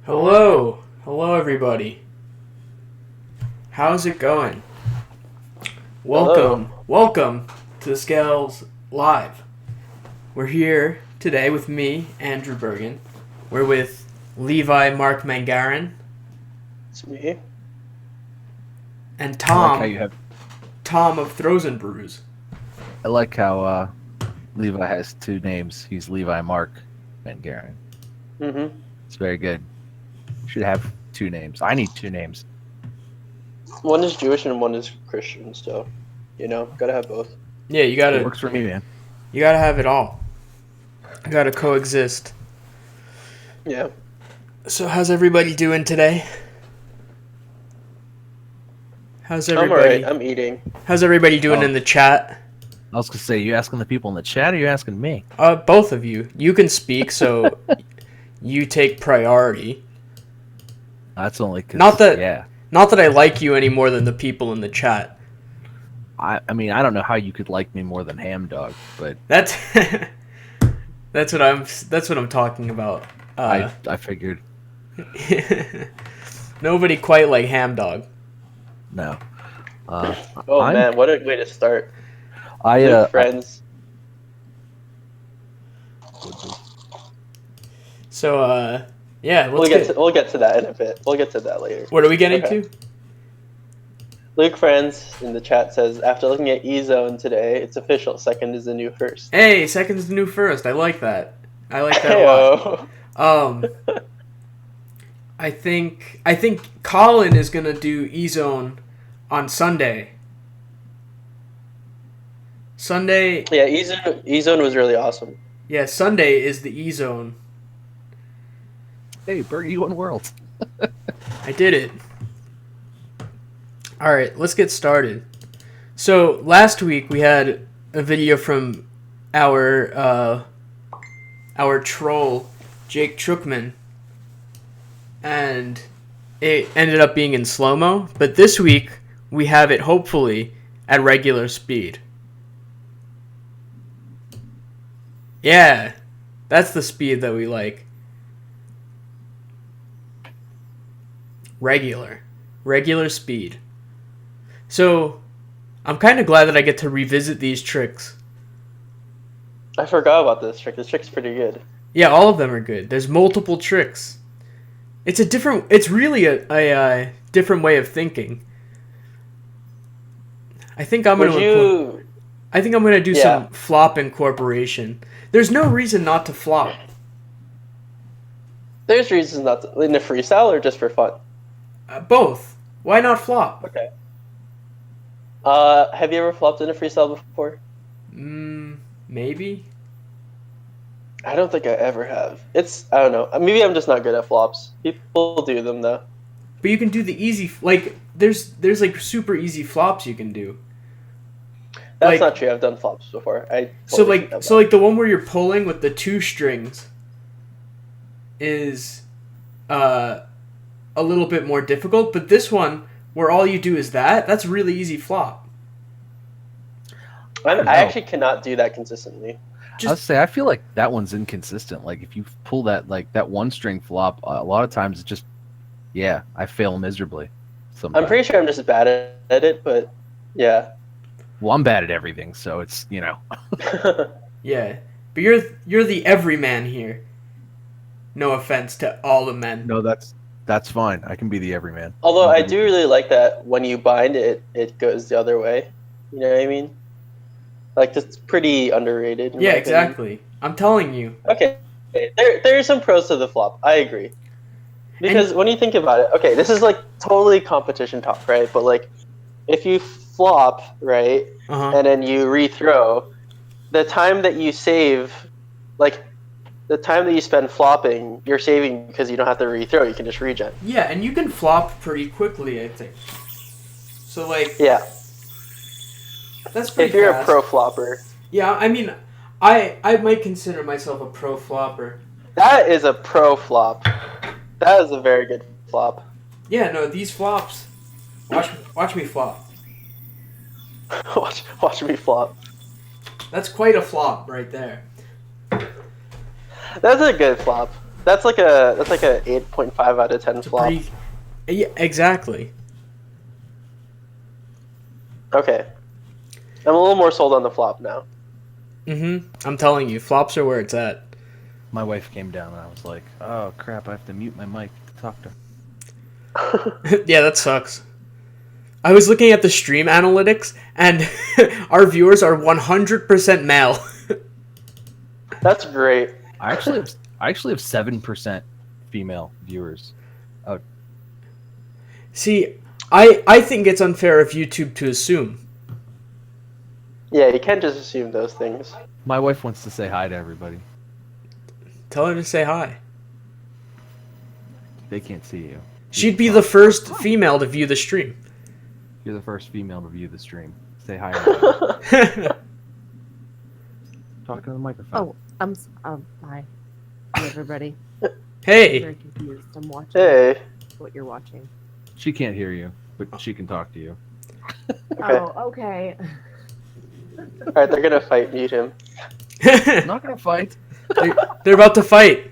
Hello. Hello, everybody. How's it going? Hello. Welcome to the Scales Live. We're here today with me, Andrew Bergen. We're with Levi Mark Mangarin It's me. and I like how you have. Tom of Throws N Brews. I like how Levi has two names. He's Levi Mark MANGARIN. Mm-hmm. It's very good. You should have two names. I need two names. One is Jewish and one is Christian, so gotta have both. Yeah, you It gotta works for me, man. have it all. You gotta coexist. Yeah. So how's everybody doing today? How's I'm everybody? alright. I'm eating. How's everybody doing Oh. in the chat? I was gonna say, you asking the people in the chat, or you asking me? Both of you. You can speak, so you take priority. That's only because. Not that- Yeah. Not that I like you any more than the people in the chat. I mean, I don't know how you could like me more than Ham Dog, but That's that's what I'm talking about. I figured Nobody quite like Ham Dog. no. Oh I'm- man, what a way to start. I Good friends. So yeah, We'll get to that in a bit. We'll get to that later. what are we getting Okay. to? Luke Friends in the chat says, after looking at E-Zone today, it's official. Second is the new first. Hey, second's the new first. I like that. I like that a lot. Heyo. I think Colin is gonna do E-Zone on Sunday. Sunday, Yeah, E-Zone was really awesome. yeah, Sunday is the E-Zone. Hey, Bergy won World. I did it. All right, let's get started. So last week we had a video from our troll Jake Trookman, and it ended up being in slow-mo. But this week we have it hopefully at regular speed. Yeah, that's the speed that we like. Regular speed. So, I'm kind of glad that I get to revisit these tricks. I forgot about this trick. This trick's pretty good. Yeah, all of them are good. There's multiple tricks. It's really a different way of thinking. I think I'm gonna do some flop incorporation. There's no reason not to flop. There's reasons not to. In a freestyle or just for fun? Both. Why not flop? Okay. Have you ever flopped in a freestyle before? Maybe. I don't think I ever have. I don't know. Maybe I'm just not good at flops. People do them though. But you can do the easy, there's like super easy flops you can do. That's not true. I've done flops before. So the one where you're pulling with the two strings is a little bit more difficult, but this one where all you do is that's really easy flop. I actually cannot do that consistently. I'll say I feel like that one's inconsistent. Like if you pull that one string flop, a lot of times it's just I fail miserably. Sometimes. I'm pretty sure I'm just bad at it, but yeah. Well, I'm bad at everything, so it's Yeah, but you're the everyman here. No offense to all the men. No, that's fine. I can be the everyman. Although I do really like that when you bind it, it goes the other way. You know what I mean? Like, that's pretty underrated. Yeah, exactly. I'm telling you. Okay, there are some pros to the flop. I agree. Because when you think about it, okay, this is like totally competition talk, right? But like, if you flop, right, and then you rethrow, the time that you save, like, the time that you spend flopping, you're saving because you don't have to rethrow. You can just regen. Yeah, and you can flop pretty quickly, I think. So yeah, that's pretty if you're fast. a pro flopper. Yeah, I mean, I might consider myself a pro flopper. That is a pro flop. That is a very good flop. Yeah, no, these flops. Watch me flop. watch me flop. That's quite a flop right there. That's a good flop. that's like a 8.5 out of 10 flop. Yeah, exactly. Okay, I'm a little more sold on the flop now. I'm telling you, flops are where it's at. My wife came down and I was like, "Oh crap! I have to mute my mic to talk to her." Yeah, that sucks. I was looking at the stream analytics, and our viewers are 100% male. That's great. I actually have 7% female viewers. Oh, See, I think it's unfair of YouTube to assume. Yeah, you can't just assume those things. my wife wants to say hi to everybody. Tell her to say hi. They can't see you. She'd be the first female to view the stream. You're the first female to view the stream. Say hi. Everybody. Talk to the microphone. Hi. Hi, everybody. I'm Hey. very confused. I'm watching Hey. what you're watching. She can't hear you, but she can talk to you. Okay. Oh, okay. All right, they're gonna fight. Mute him. I'm not gonna fight. They're about to fight.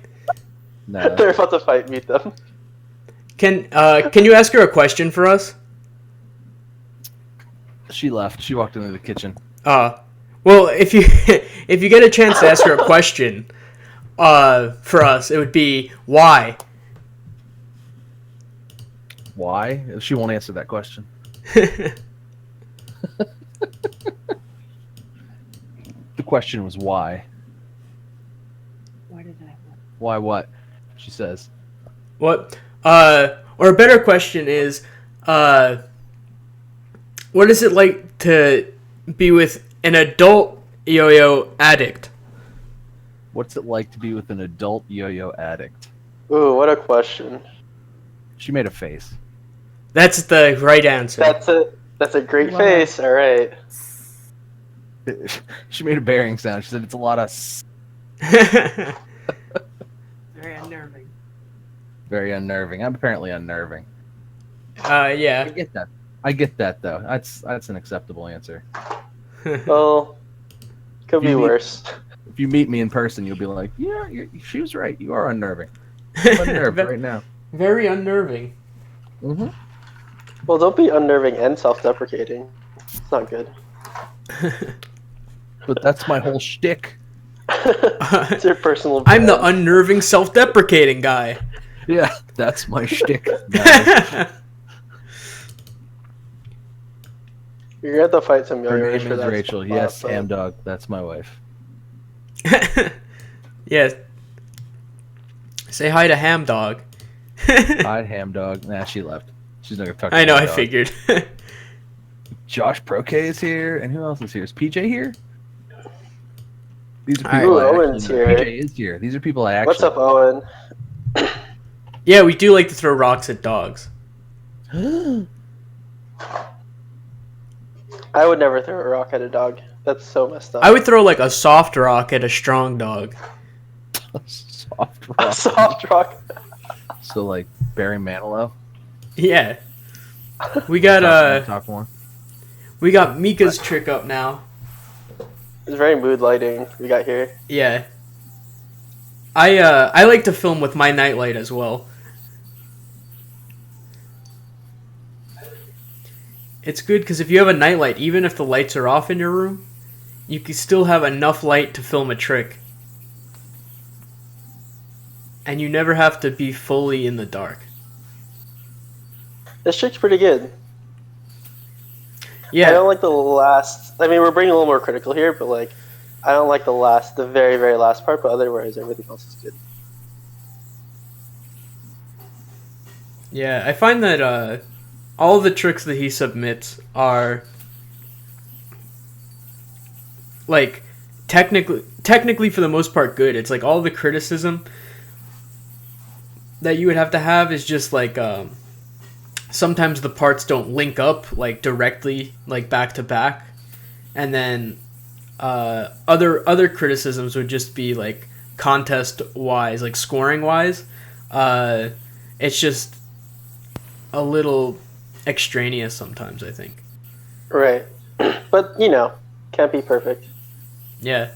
No. They're about to fight. Mute them. Can you ask her a question for us? She left. She walked into the kitchen. Well, if you if you get a chance to ask her a question, for us, it would be why. Why? She won't answer that question. The question was why. Why did I? Why what? She says. What? Or a better question is, what is it like to be with an adult yo-yo addict? What's it like to be with an adult yo-yo addict? Ooh, what a question. She made a face. That's the right answer. That's a great Wow. face. All right. She made a bearing sound. She said it's a lot of Very unnerving. very unnerving. I'm apparently unnerving. Yeah. I get that though. That's an acceptable answer. Well, could be You need- worse. If you meet me in person, you'll be like, "Yeah, she was right. You are unnerving. I'm unnerved right now." Very unnerving. Mm-hmm. Well, don't be unnerving and self-deprecating. It's not good. But that's my whole shtick. It's your personal. I'm the brand. unnerving, self-deprecating guy. Yeah, that's my shtick. guys. You're gonna have to fight some Her yo-yos name for is that Rachel. spot, Yes, but- ham dog. That's my wife. Yeah. Say hi to Ham Dog. Hi, ham dog. Nah, she left. She's not gonna talk to I know, Ham I Dog. figured. Josh Proke is here, and who else is here? Is PJ here? These are Alright. people Ooh, I actually Owen's know. here. PJ is here. These are people I actually. What's up, Owen? Yeah, we do like to throw rocks at dogs. I would never throw a rock at a dog. That's so messed up. I would throw like a soft rock at a strong dog. Soft A rock. soft rock. So like Barry Manilow. Yeah. We got Talk more. we got Mika's trick up now. It's very mood lighting we got here. Yeah. I like to film with my nightlight as well. It's good because if you have a nightlight, even if the lights are off in your room, you can still have enough light to film a trick. And you never have to be fully in the dark. This trick's pretty good. I Yeah, don't like the last. I mean, we're being a little more critical here, but like, I don't like the very, very last part. But otherwise, everything else is good. yeah. I find that all the tricks that he submits are like technically for the most part good. It's like all the criticism that you would have to have is just like sometimes the parts don't link up like directly like back to back, and then other criticisms would just be like contest wise, like scoring wise. It's just a little extraneous sometimes, I think. Right. But you know, can't be perfect. Yeah,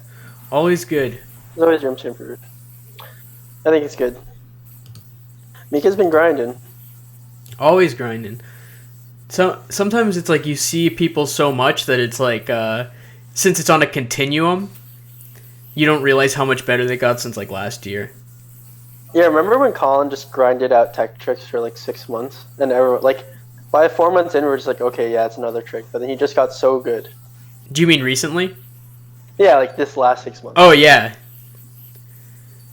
always good. There's always room to improve. I think it's good. Mika's been grinding. Always grinding. So sometimes it's like you see people so much that it's like since it's on a continuum, you don't realize how much better they got since like last year. Yeah, remember when Colin just grinded out tech tricks for like 6 months, and everyone like by 4 months in, we're just like, okay, yeah, it's another trick. But then he just got so good. Do you mean recently? Yeah, like this last 6 months. Oh yeah.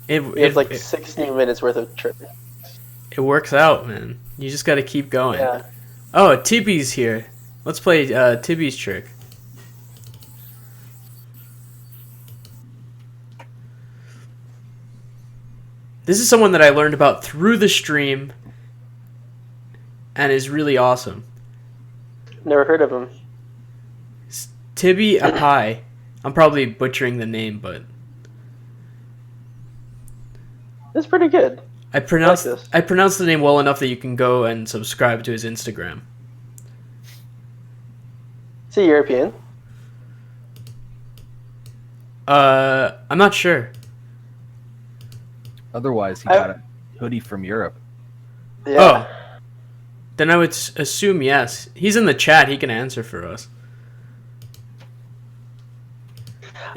It's like 6 new minutes worth of trick. It works out, man. You just got to keep going. Yeah. Oh, Tibby's here. Let's play Tibby's trick. This is someone that I learned about through the stream and is really awesome. Never heard of him. Tibby Apai. I'm probably butchering the name, but It's pretty good. I pronounced this. I pronounced the name well enough that you can go and subscribe to his Instagram. Is he European? I'm not sure. Otherwise, he got a hoodie from Europe. Yeah. Oh. Then I would assume yes. He's in the chat. He can answer for us.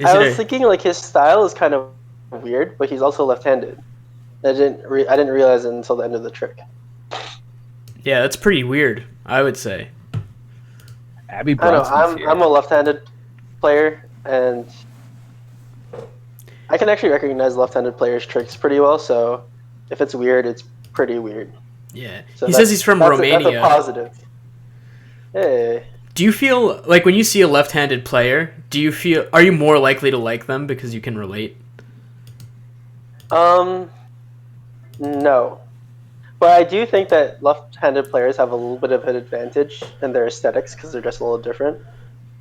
I was thinking like his style is kind of weird, but he's also left-handed. I didn't realize it until the end of the trick. Yeah, that's pretty weird, I would say. Abby I know. Bronson's here. I'm a left-handed player, and I can actually recognize left-handed players' tricks pretty well. So if it's weird, it's pretty weird. Yeah. So He says he's from Romania. That's a positive. Hey. Do you feel like when you see a left-handed player, are you more likely to like them because you can relate? No. But I do think that left-handed players have a little bit of an advantage in their aesthetics because they're just a little different.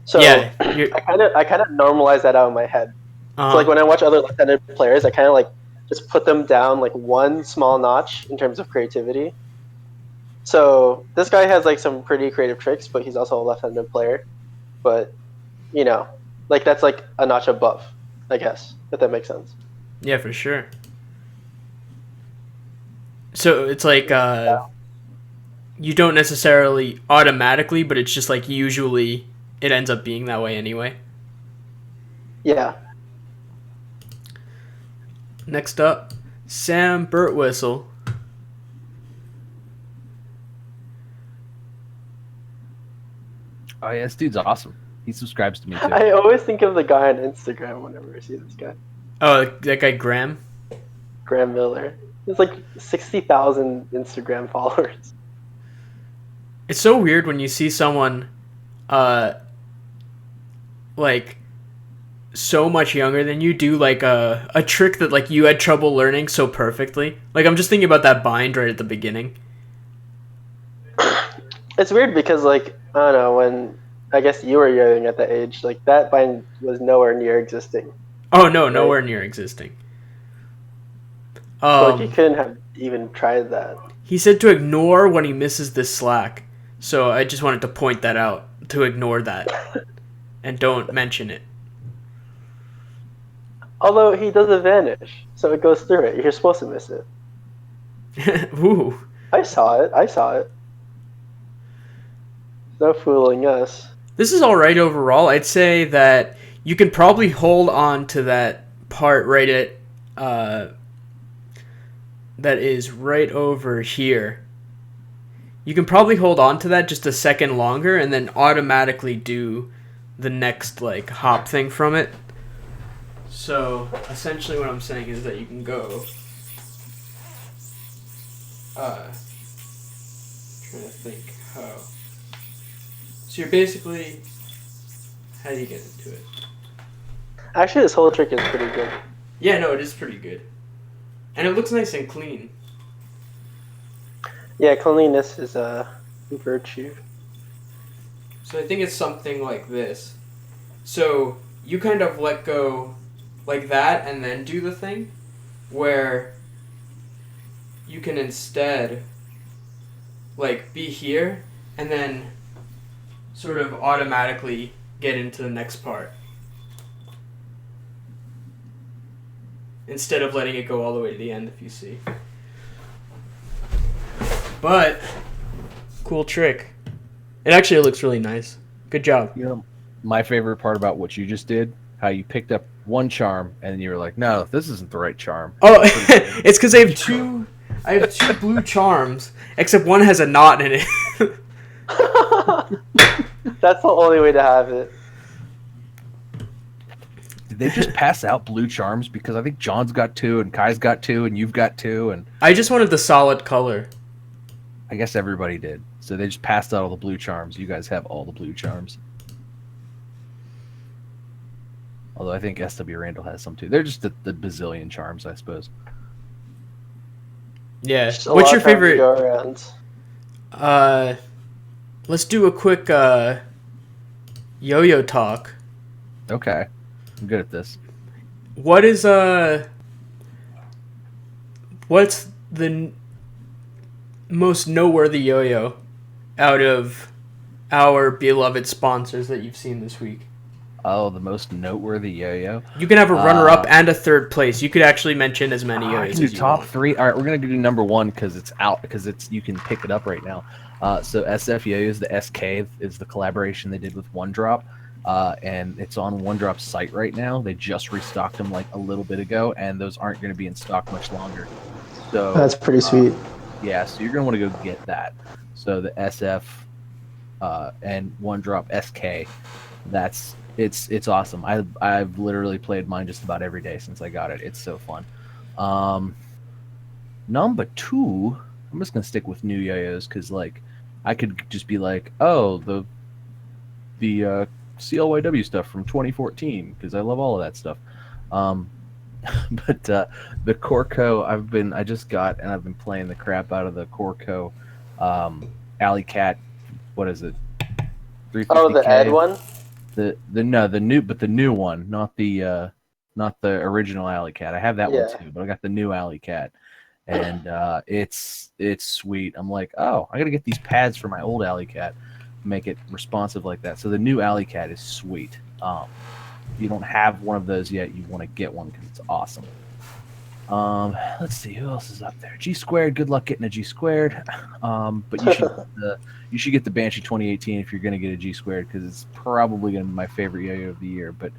So Yeah, I kind of normalize that out in my head. uh-huh. So like when I watch other left-handed players, I kind of like just put them down like one small notch in terms of creativity. So this guy has like some pretty creative tricks, but he's also a left-handed player. But you know, like that's like a notch above, I guess, if that makes sense. Yeah, for sure. So it's like you don't necessarily automatically, but it's just like usually it ends up being that way anyway. Yeah. Next up, Sam Birtwhistle. Oh yeah, this dude's awesome. He subscribes to me too. I always think of the guy on Instagram whenever I see this guy. Oh, that guy Graham? Graham Miller. There's like 60,000 Instagram followers. It's so weird when you see someone like so much younger than you do like a trick that like you had trouble learning so perfectly. Like I'm just thinking about that bind right at the beginning. It's weird because like I don't know, when I guess you were young at that age, like that bind was nowhere near existing. Oh no, nowhere near existing. So like you couldn't have even tried that. He said to ignore when he misses this slack. So I just wanted to point that out, to ignore that. And don't mention it. Although he doesn't vanish, so it goes through it. You're supposed to miss it. Ooh. I saw it. No fooling us. This is alright overall. I'd say that you can probably hold on to that part right at that is right over here. You can probably hold on to that just a second longer and then automatically do the next like hop thing from it. So essentially what I'm saying is that you can go trying to think how. So you're basically, how do you get into it? Actually, this whole trick is pretty good. Yeah, no, it is pretty good. And it looks nice and clean. Yeah, cleanliness is a virtue. So I think it's something like this. So you kind of let go like that and then do the thing, where you can instead like be here and then sort of automatically get into the next part. instead of letting it go all the way to the end, if you see. But, cool trick. It actually looks really nice. Good job. You know, my favorite part about what you just did, how you picked up one charm and you were like, no, this isn't the right charm. Oh, it's because I have two blue charms, except one has a knot in it. That's the only way to have it. Did they just pass out blue charms? Because I think John's got 2 and Kai's got 2 and you've got 2 and I just wanted the solid color. I guess everybody did. So they just passed out all the blue charms. You guys have all the blue charms. Although I think SW Randall has some too. They're just the bazillion charms, I suppose. Yeah. Just a What's lot your of time to favorite? go around. Let's do a quick yo-yo talk. Okay. I'm good at this. What is what's the most noteworthy yo-yo out of our beloved sponsors that you've seen this week? Oh, the most noteworthy yo-yo. You can have a runner-up and a third place. You could actually mention as many I yo-yos can do as you top want. 3. All right, we're gonna do number 1 because it's out because you can pick it up right now. So SF Yo-Yo's the SK is the collaboration they did with One Drop, and it's on One Drop's site right now. They just restocked them like a little bit ago, and those aren't going to be in stock much longer. So That's pretty sweet. Yeah, so you're gonna want to go get that. So the SF and One Drop SK, it's awesome. I've literally played mine just about every day since I got it. It's so fun. Number 2, I'm just gonna stick with new yo-yos because like I could just be like, oh, the CLYW stuff from 2014 because I love all of that stuff. But the Corco I've been playing the crap out of the Corco Alley Cat. What is it? 350K. Oh, the Ed one? The new one, not the original Alley Cat. I have that one too, but I got the new Alley Cat. And it's sweet. I'm like, oh, I gotta get these pads for my old Alley Cat, make it responsive like that. So the new Alley Cat is sweet. If you don't have one of those yet, you want to get one because it's awesome. Let's see who else is up there. G Squared. Good luck getting a G Squared. But you should get the Banshee 2018 if you're gonna get a G Squared because it's probably gonna be my favorite yo-yo of the year. But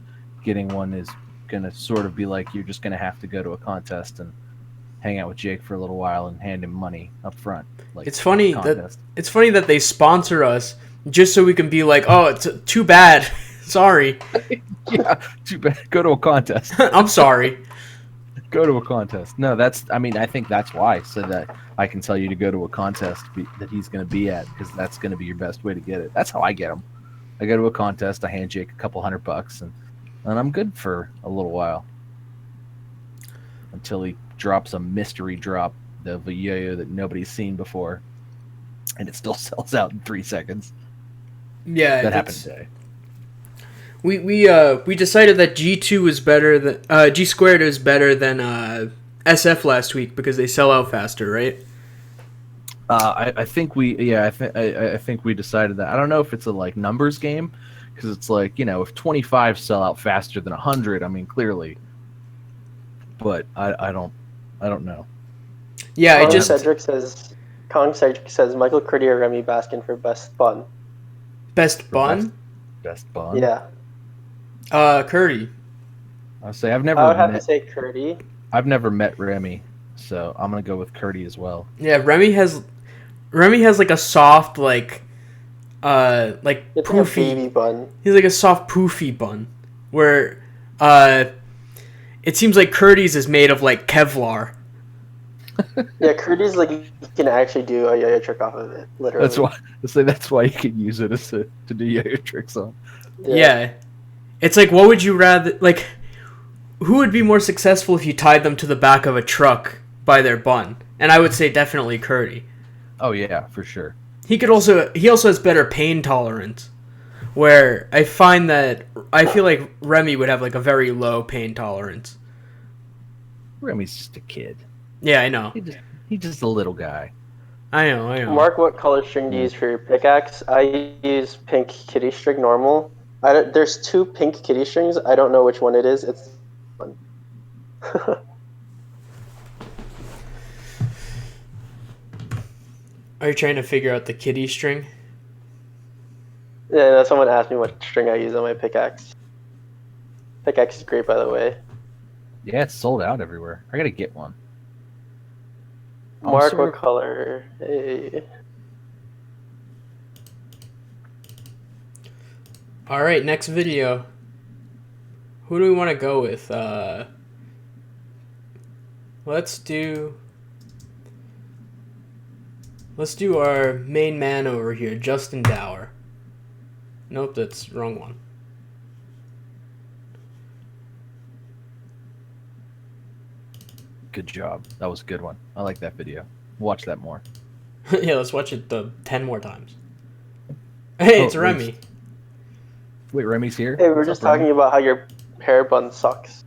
getting one is gonna sort of be like you're just gonna have to go to a contest and hang out with Jake for a little while and hand him money up front. Like It's funny that they sponsor us just so we can be like, oh, it's too bad. Sorry. Yeah, too bad. Go to a contest. I'm sorry. Go to a contest. No, I think that's why, so that I can tell you to go to a contest that he's going to be at, because that's going to be your best way to get it. That's how I get them. I go to a contest, I hand Jake a couple $100, and I'm good for a little while. Until he drops a mystery drop of a yo-yo that nobody's seen before, and it still sells out in 3 seconds. Yeah, that happened today. We decided that G2 is better than G Squared is better than SF last week because they sell out faster, right? I think we decided that. I don't know if it's a like numbers game, because it's like, if 25 sell out faster than 100, I mean clearly. But I don't know. Yeah, Kong Cedric says Michael Curdy or Remy Baskin for best bun. Best bun? Best bun. Yeah. Curdy. I would have to say Curdy. I've never met Remy, so I'm gonna go with Curdy as well. Yeah, Remy has like a soft like it's poofy like a baby bun. He's like a soft poofy bun where it seems like Curdy's is made of like Kevlar. Yeah, Curdy's like you can actually do a yo-yo trick off of it, literally. That's why you can use it to do yo-yo tricks on. Yeah. It's like, what would you rather, like, who would be more successful if you tied them to the back of a truck by their bun? And I would say definitely Curdy. Oh yeah, for sure. He also has better pain tolerance, where I feel like Remy would have like a very low pain tolerance. Remy's just a kid. Yeah, I know. He's just a little guy. I know. Mark, what color string do you use for your pickaxe? I use pink kitty string normal. There's 2 pink kitty strings. I don't know which one it is. It's one. Are you trying to figure out the kitty string? Yeah, someone asked me what string I use on my pickaxe. Pickaxe is great, by the way. Yeah, it's sold out everywhere. I gotta get one. Mark, what color? Hey. All right, next video. Who do we want to go with? Let's do our main man over here, Justin Dower. Nope, that's wrong one. Good job. That was a good one. I like that video. Watch that more. Yeah, let's watch it 10 more times. Hey, it's Remy. Wait, Remy's here? Hey, we're just talking about how your hair bun sucks.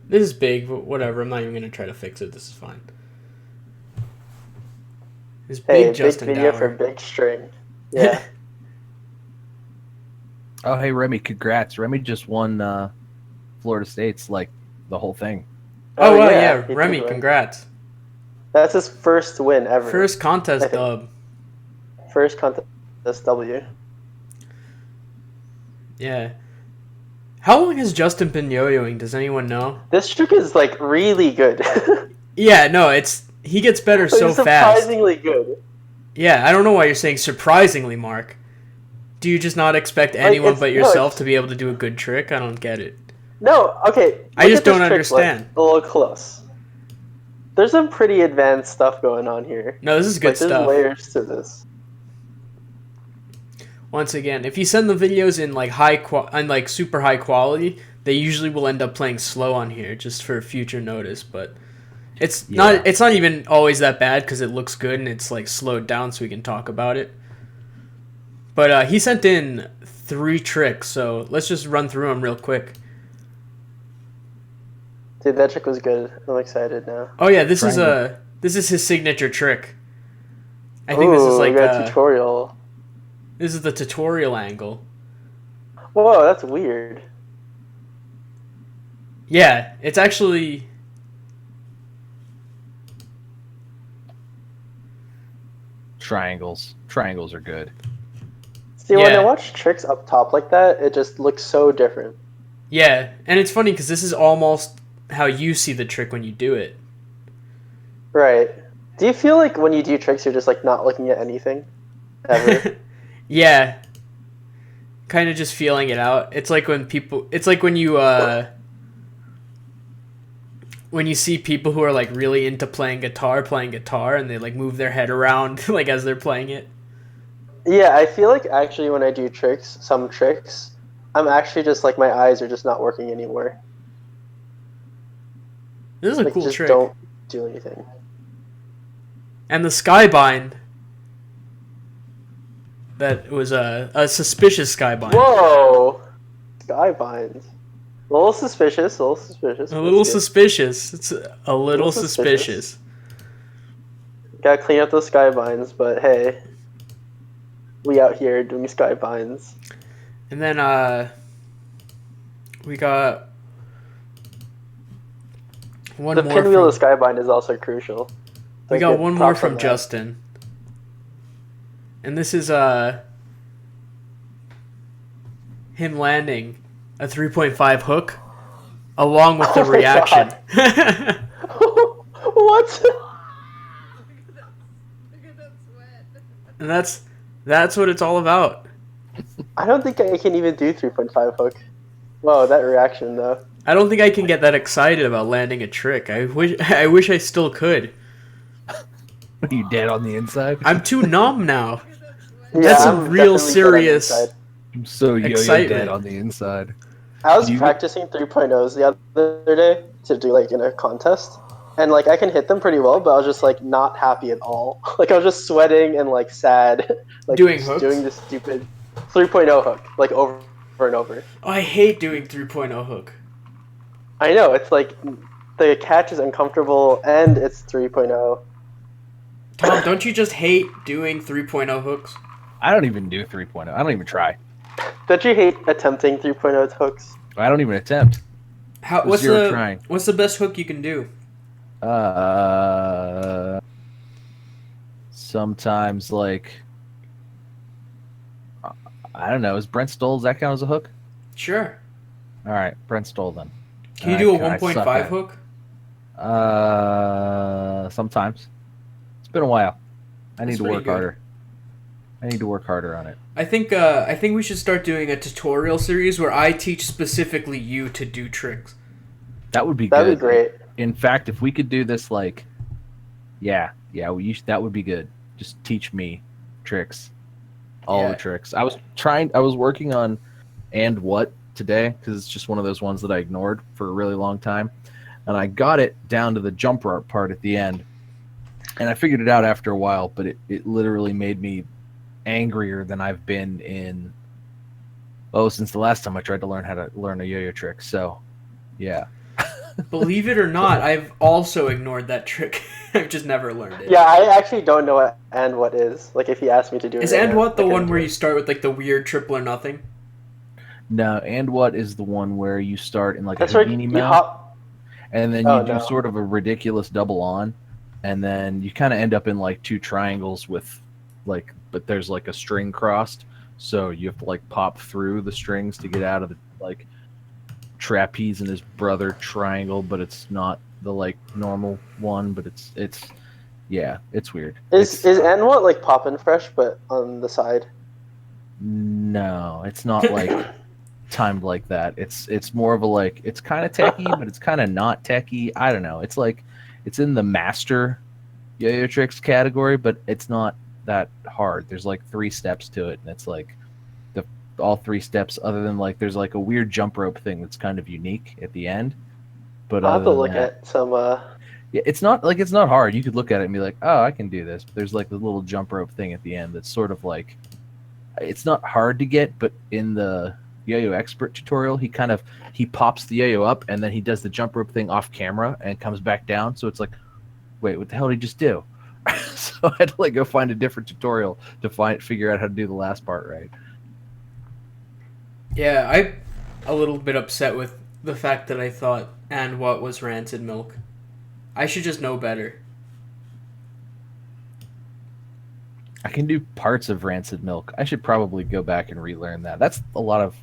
This is big, but whatever. I'm not even gonna try to fix it. This is fine. This big Justin big video Dower. for big string. Yeah. Oh, hey, Remy, congrats. Remy just won Florida State's, like, the whole thing. Oh, wow, yeah. Remy, congrats. That's his first win ever. First contest dub. First contest W. Yeah. How long has Justin been yo-yoing? Does anyone know? This trick is, like, really good. Yeah, no, he gets better so fast. Surprisingly good. Yeah, I don't know why you're saying surprisingly, Mark. Do you just not expect anyone but yourself to be able to do a good trick? I don't get it. No, okay. I just don't understand. A little close. There's some pretty advanced stuff going on here. No, this is good stuff. There's layers to this. Once again, if you send the videos in like super high quality, they usually will end up playing slow on here just for future notice. But it's not even always that bad because it looks good and it's like slowed down so we can talk about it. But he sent in 3 tricks, so let's just run through them real quick. Dude, that trick was good. I'm excited now. Oh yeah, this is his signature trick. I think this is like a tutorial. This is the tutorial angle. Whoa, that's weird. Yeah, it's actually... Triangles. Triangles are good. See, when I watch tricks up top like that, it just looks so different. Yeah, and it's funny because this is almost how you see the trick when you do it. Right. Do you feel like when you do tricks, you're just like not looking at anything? Ever? Yeah. Kind of just feeling it out. It's like when people... It's like when you see people who are like really into playing guitar, and they like move their head around like as they're playing it. Yeah, I feel like actually when I do tricks, some tricks, I'm actually just like my eyes are just not working anymore. This is a cool just trick. Don't do anything. And the skybind. That was a suspicious skybind. Whoa! Skybind. A little suspicious, a little suspicious. A little suspicious. It's a little suspicious. Gotta clean up those skybinds, but hey. We out here doing skybinds. And then we got one more. The pinwheel of skybind is also crucial. We got one more from Justin. And this is him landing a 3.5 hook along with the reaction. What? And that's what it's all about. I don't think I can even do 3.5 hook. Whoa, that reaction though. I don't think I can get that excited about landing a trick. I wish I still could. Are you dead on the inside? I'm too numb now. Yeah, That's a real serious I'm so yo-yo dead on the inside. I was practicing 3.0s the other day to do like in a contest. And like I can hit them pretty well, but I was just like not happy at all. Like I was just sweating and like sad. Like doing hooks? Doing this stupid 3.0 hook, like over and over. Oh, I hate doing 3.0 hook. I know, it's like the catch is uncomfortable and it's 3.0. Tom, don't you just hate doing 3.0 hooks? I don't even do 3.0. I don't even try. Don't you hate attempting 3.0 hooks? I don't even attempt. What's the best hook you can do? sometimes like I don't know. Is Brent Stoll, does that count as a hook? Sure. All right, Brent Stoll then. Can you do a 1.5 hook? Sometimes. It's been a while. I need That's to pretty work good. harder. I need to work harder on it. I think we should start doing a tutorial series where I teach specifically you to do tricks. That would be That'd good. be great. In fact, if we could do this, like, that would be good. Just teach me tricks, all the tricks. I was working on and what today because it's just one of those ones that I ignored for a really long time, and I got it down to the jump rope part at the end, and I figured it out after a while. But it literally made me angrier than I've been since the last time I tried to learn how to learn a yo-yo trick. So, yeah. Believe it or not, I've also ignored that trick. I've just never learned it. Yeah, I actually don't know what and what is. Like, if he asked me to do it. Is and what the one where you start with like the weird triple or nothing? No, and what is the one where you start in like That's a right. Houdini You mount, hop. and then you do sort of a ridiculous double on, and then you kind of end up in like two triangles with like, but there's like a string crossed, so you have to like pop through the strings to get out of the like trapeze and his brother triangle, but it's not the like normal one, but it's weird. Is and what like poppin' fresh but on the side? No, it's not like timed like that. It's more of a like, it's kind of techy, but it's kind of not techy. I don't know. It's like it's in the master yo-yo tricks category, but it's not that hard. There's like 3 steps to it, and it's like all 3 steps, other than like there's like a weird jump rope thing that's kind of unique at the end. But I'll have to look at some. Yeah, it's not hard. You could look at it and be like, oh, I can do this. But there's like the little jump rope thing at the end that's sort of like, it's not hard to get, but in the yo-yo expert tutorial, he pops the yo-yo up and then he does the jump rope thing off camera and comes back down. So it's like, wait, what the hell did he just do? So I had to like go find a different tutorial to figure out how to do the last part right. Yeah, I'm a little bit upset with the fact that I thought and what was rancid milk. I should just know better. I can do parts of rancid milk. I should probably go back and relearn that. That's a lot of.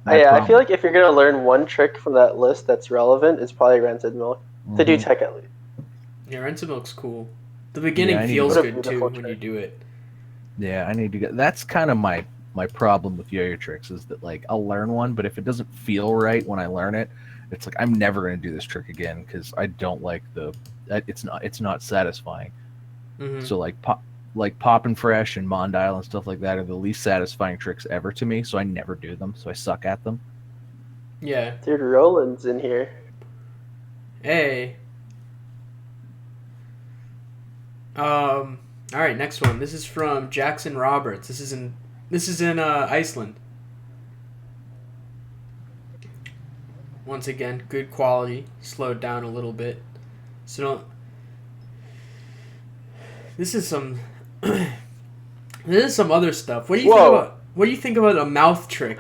I feel like if you're gonna learn one trick from that list that's relevant, it's probably rancid milk to do tech at least. Yeah, rancid milk's cool. The beginning feels good too when you do it. Yeah, I need to get. That's kind of my problem with yo-yo tricks is that like I'll learn one, but if it doesn't feel right when I learn it, it's like I'm never going to do this trick again because I don't like it's not satisfying. Mm-hmm. So like Poppin' Fresh and Mondial and stuff like that are the least satisfying tricks ever to me, so I never do them. So I suck at them. Yeah, dude, Roland's in here. Hey. All right, next one. This is from Jackson Roberts. This is in Iceland. Once again, good quality. Slowed down a little bit. So don't. This is some. This is some other stuff. What do you think about? What do you think about a mouth trick?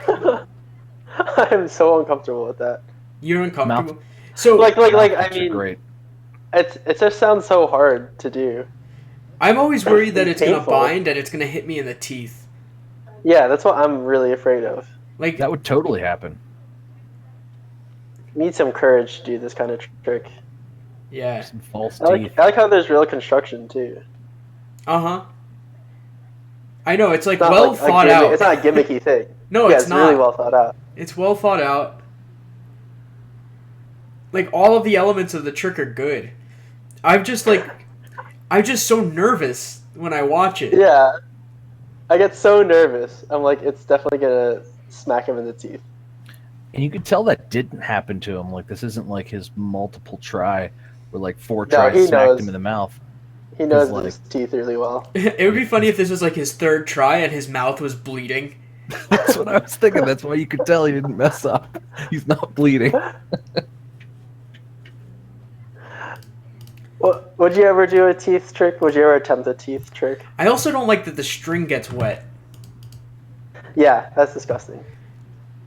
I'm so uncomfortable with that. You're uncomfortable. So like I mean, great. It just sounds so hard to do. I'm always worried that it's gonna bind and it's gonna hit me in the teeth. Yeah, that's what I'm really afraid of. Like that would totally happen. Need some courage to do this kind of trick. Yeah. Some false teeth. I like how there's real construction too. Uh-huh. I know, it's like well thought out. It's not a gimmicky thing. No, it's not. Really well thought out. It's well thought out. Like all of the elements of the trick are good. I'm just so nervous when I watch it. Yeah. I get so nervous. I'm like, it's definitely gonna smack him in the teeth. And you could tell that didn't happen to him. Like this isn't like his multiple try where like 4 tries smacked him in the mouth. He knows his teeth really well. It would be funny if this was like his 3rd try and his mouth was bleeding. That's what I was thinking. That's why you could tell he didn't mess up. He's not bleeding. Would you ever do a teeth trick? Would you ever attempt a teeth trick? I also don't like that the string gets wet. Yeah, that's disgusting.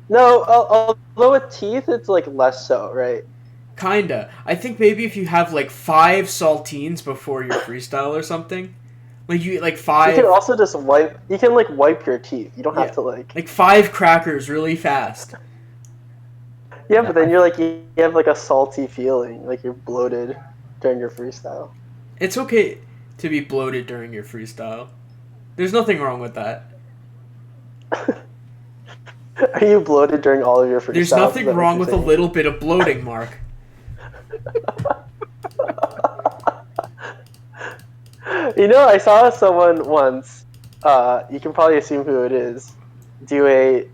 No, although with teeth, it's like less so, right? Kinda. I think maybe if you have like 5 saltines before your freestyle or something, Like you like You five. can also just wipe. You can like wipe your teeth. You don't have to like 5 crackers really fast. Yeah, but then you have like a salty feeling, like you're bloated during your freestyle. It's okay to be bloated during your freestyle. There's nothing wrong with that. Are you bloated during all of your freestyles? There's nothing wrong with a little bit of bloating, Mark. You know, I saw someone once. You can probably assume who it is. Do a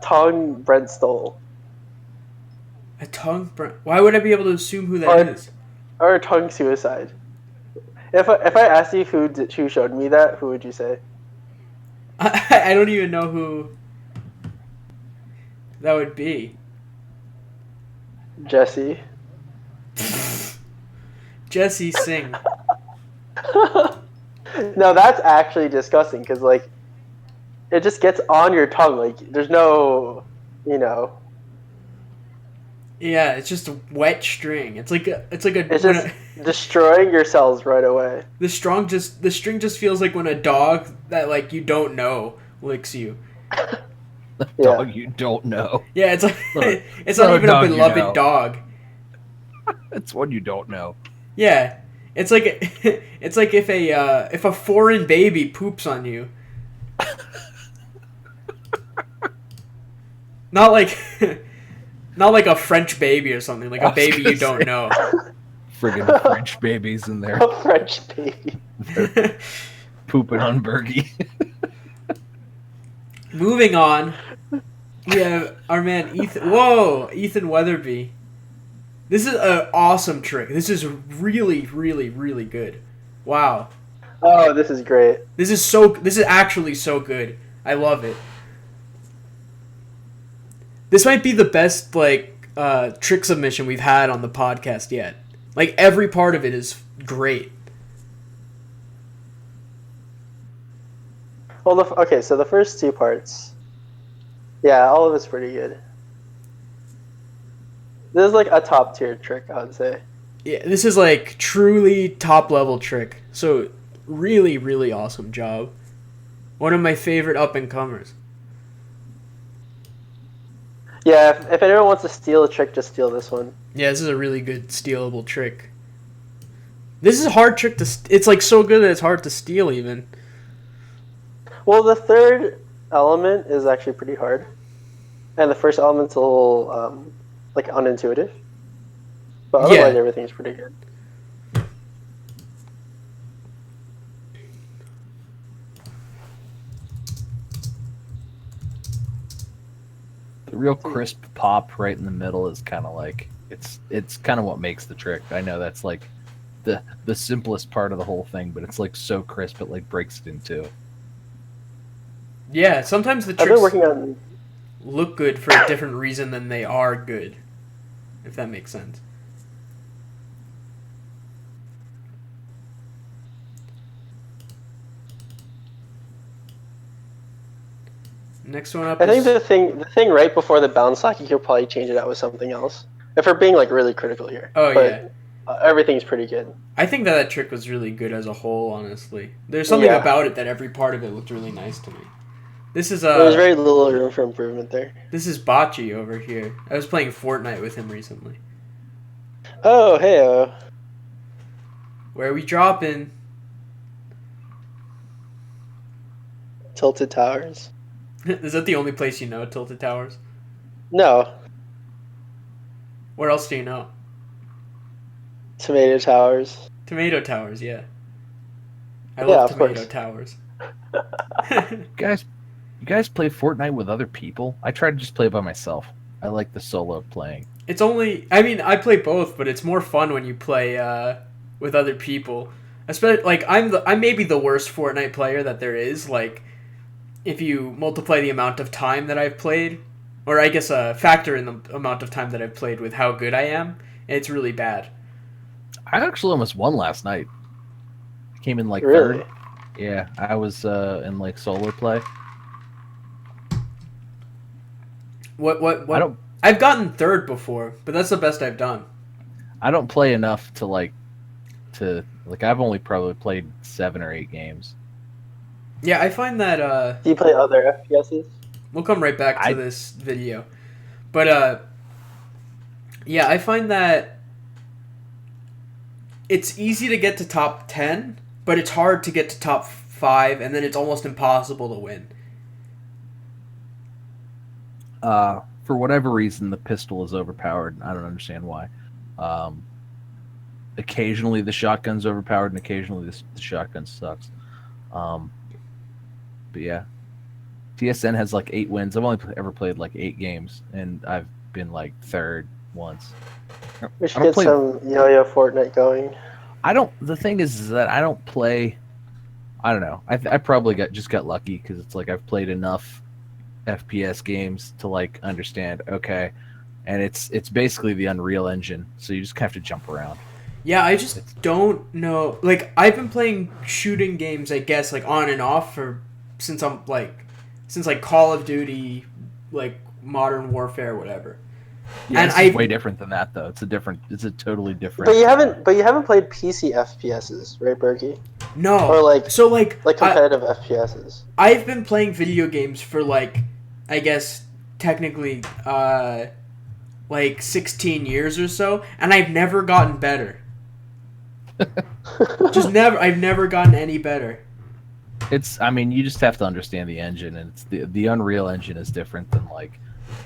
tongue Brent stole. A tongue? Why would I be able to assume who that is? Or a tongue suicide. If I asked you who showed me that, who would you say? I don't even know who that would be. Jesse. Jesse Singh. No, that's actually disgusting because like it just gets on your tongue. Like there's no, you know. Yeah, it's just a wet string. It's just destroying your cells right away. The string just feels like when a dog that like you don't know licks you. Dog you don't know. Yeah, it's like it's not even a beloved dog. It's one you don't know. Yeah, it's like if a foreign baby poops on you. Not like a French baby or something, like a baby you don't know. Friggin' French babies in there. A French baby. Pooping on Bergy. Moving on, we have our man Ethan. Whoa, Ethan Weatherby. This is an awesome trick. This is really, really, really good. Wow. Oh, this is great. This is actually so good. I love it. This might be the best trick submission we've had on the podcast yet. Like every part of it is great. Well, okay, so the first two parts, yeah, all of it's pretty good. This is like a top tier trick, I would say. Yeah, this is like truly top level trick. So really, really awesome job. One of my favorite up and comers. Yeah, if anyone wants to steal a trick, just steal this one. Yeah, this is a really good stealable trick. This is a hard trick to... It's like so good that it's hard to steal even. Well, the third element is actually pretty hard. And the first element's a little, unintuitive. But otherwise, everything's pretty good. The real crisp pop right in the middle is kind of like... It's kind of what makes the trick. I know that's like the simplest part of the whole thing, but it's like so crisp it like breaks it in two. Yeah, sometimes the tricks look good for a different reason than they are good, if that makes sense. Next one up. I think the thing right before the bounce lock, you could probably change it out with something else. If we're being like really critical here. Oh yeah. Everything's pretty good. I think that trick was really good as a whole, honestly. There's something about it that every part of it looked really nice to me. This is There's very little room for improvement there. This is Bocce over here. I was playing Fortnite with him recently. Oh, hey. Where are we dropping? Tilted Towers. Is that the only place you know, Tilted Towers? No. Where else do you know? Tomato Towers. Tomato Towers, yeah. I love Tomato Towers. You guys play Fortnite with other people? I try to just play by myself. I like the solo playing. It's only... I mean, I play both, but it's more fun when you play with other people. Especially, like, I'm maybe the worst Fortnite player that there is. Like, if you multiply the amount of time that I've played, or I guess factor in the amount of time that I've played with how good I am, it's really bad. I actually almost won last night. Came in like really? third. Yeah, I was in like solo play. What? I've gotten third before, but that's the best I've done. I don't play enough to I've only probably played 7 or 8 games. Yeah, I find that Do you play other FPSs? we'll come right back to this video. But yeah, I find that it's easy to get to top 10, but it's hard to get to top 5, and then it's almost impossible to win. For whatever reason, the pistol is overpowered. I don't understand why. Occasionally the shotgun's overpowered, and occasionally the shotgun sucks. But yeah, TSN has like 8 wins. I've only ever played like 8 games, and I've been like 3rd once. We should get some yo-yo Fortnite going. The thing is that I don't play. I don't know. I probably got lucky because it's like I've played enough FPS games to like understand. Okay, and it's basically the Unreal Engine, so you just have to jump around. Yeah, I just don't know. Like, I've been playing shooting games, I guess, like on and off since Call of Duty, like Modern Warfare, whatever. Yeah, and it's way different than that, though. It's a totally different. But you haven't played PC FPSs, right, Bergy? No. Or like competitive FPSs. I've been playing video games for like, I guess technically, like 16 years or so, and I've never gotten better. I've never gotten any better. You just have to understand the engine, and it's the Unreal Engine is different than like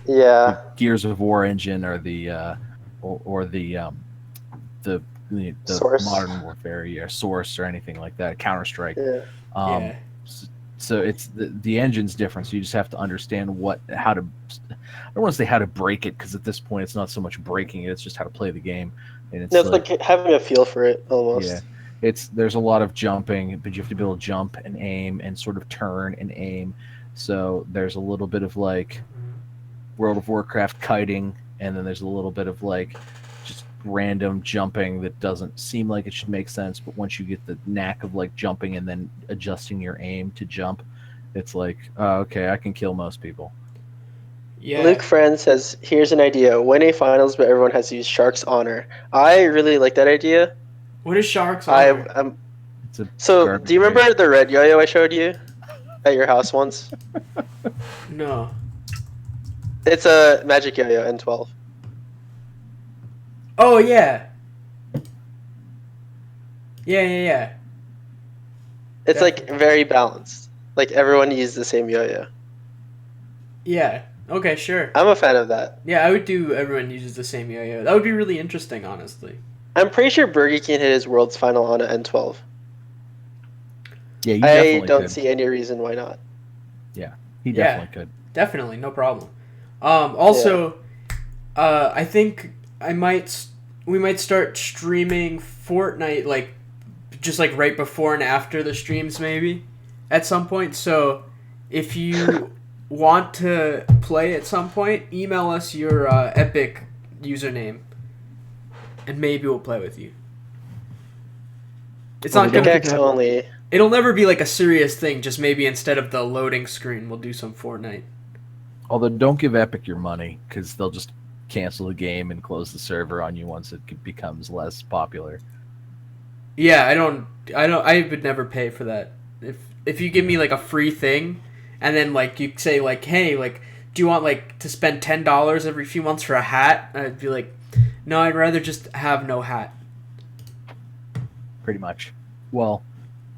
the Gears of War engine or the Source. Modern Warfare Source or anything like that, Counter-Strike. Yeah. So it's the engine's different, so you just have to understand how to. I don't want to say how to break it, because at this point it's not so much breaking it; it's just how to play the game. And it's like having a feel for it almost. Yeah, there's a lot of jumping, but you have to be able to jump and aim and sort of turn and aim. So there's a little bit of like World of Warcraft kiting, and then there's a little bit of like just random jumping that doesn't seem like it should make sense, but once you get the knack of like jumping and then adjusting your aim to jump, it's like, oh, okay, I can kill most people. Yeah. Luke Friend says, here's an idea. Win a finals, but everyone has to use Shark's Honor. I really like that idea. What is Shark's Honor? So, do you remember the red yo-yo I showed you at your house once? No. It's a magic yo-yo, N12. Oh, yeah. Yeah. It's like very balanced. Like everyone uses the same yo-yo. Yeah. Okay, sure. I'm a fan of that. Yeah, I would do everyone uses the same yo-yo. That would be really interesting, honestly. I'm pretty sure Bergy can hit his world's final on an N12. Yeah, I don't see any reason why not. Yeah, he definitely could. Definitely, no problem. Also, I think we might start streaming Fortnite, like, just like right before and after the streams, maybe, at some point. So, if you want to play at some point, email us your Epic username, and maybe we'll play with you. It's not gonna be only. It'll never be like a serious thing. Just maybe instead of the loading screen, we'll do some Fortnite. Although, don't give Epic your money, because they'll just cancel the game and close the server on you once it becomes less popular. Yeah, I would never pay for that. If you give me like a free thing, and then like you say like, hey, like, do you want like to spend $10 every few months for a hat? I'd be like, no, I'd rather just have no hat. Pretty much. Well,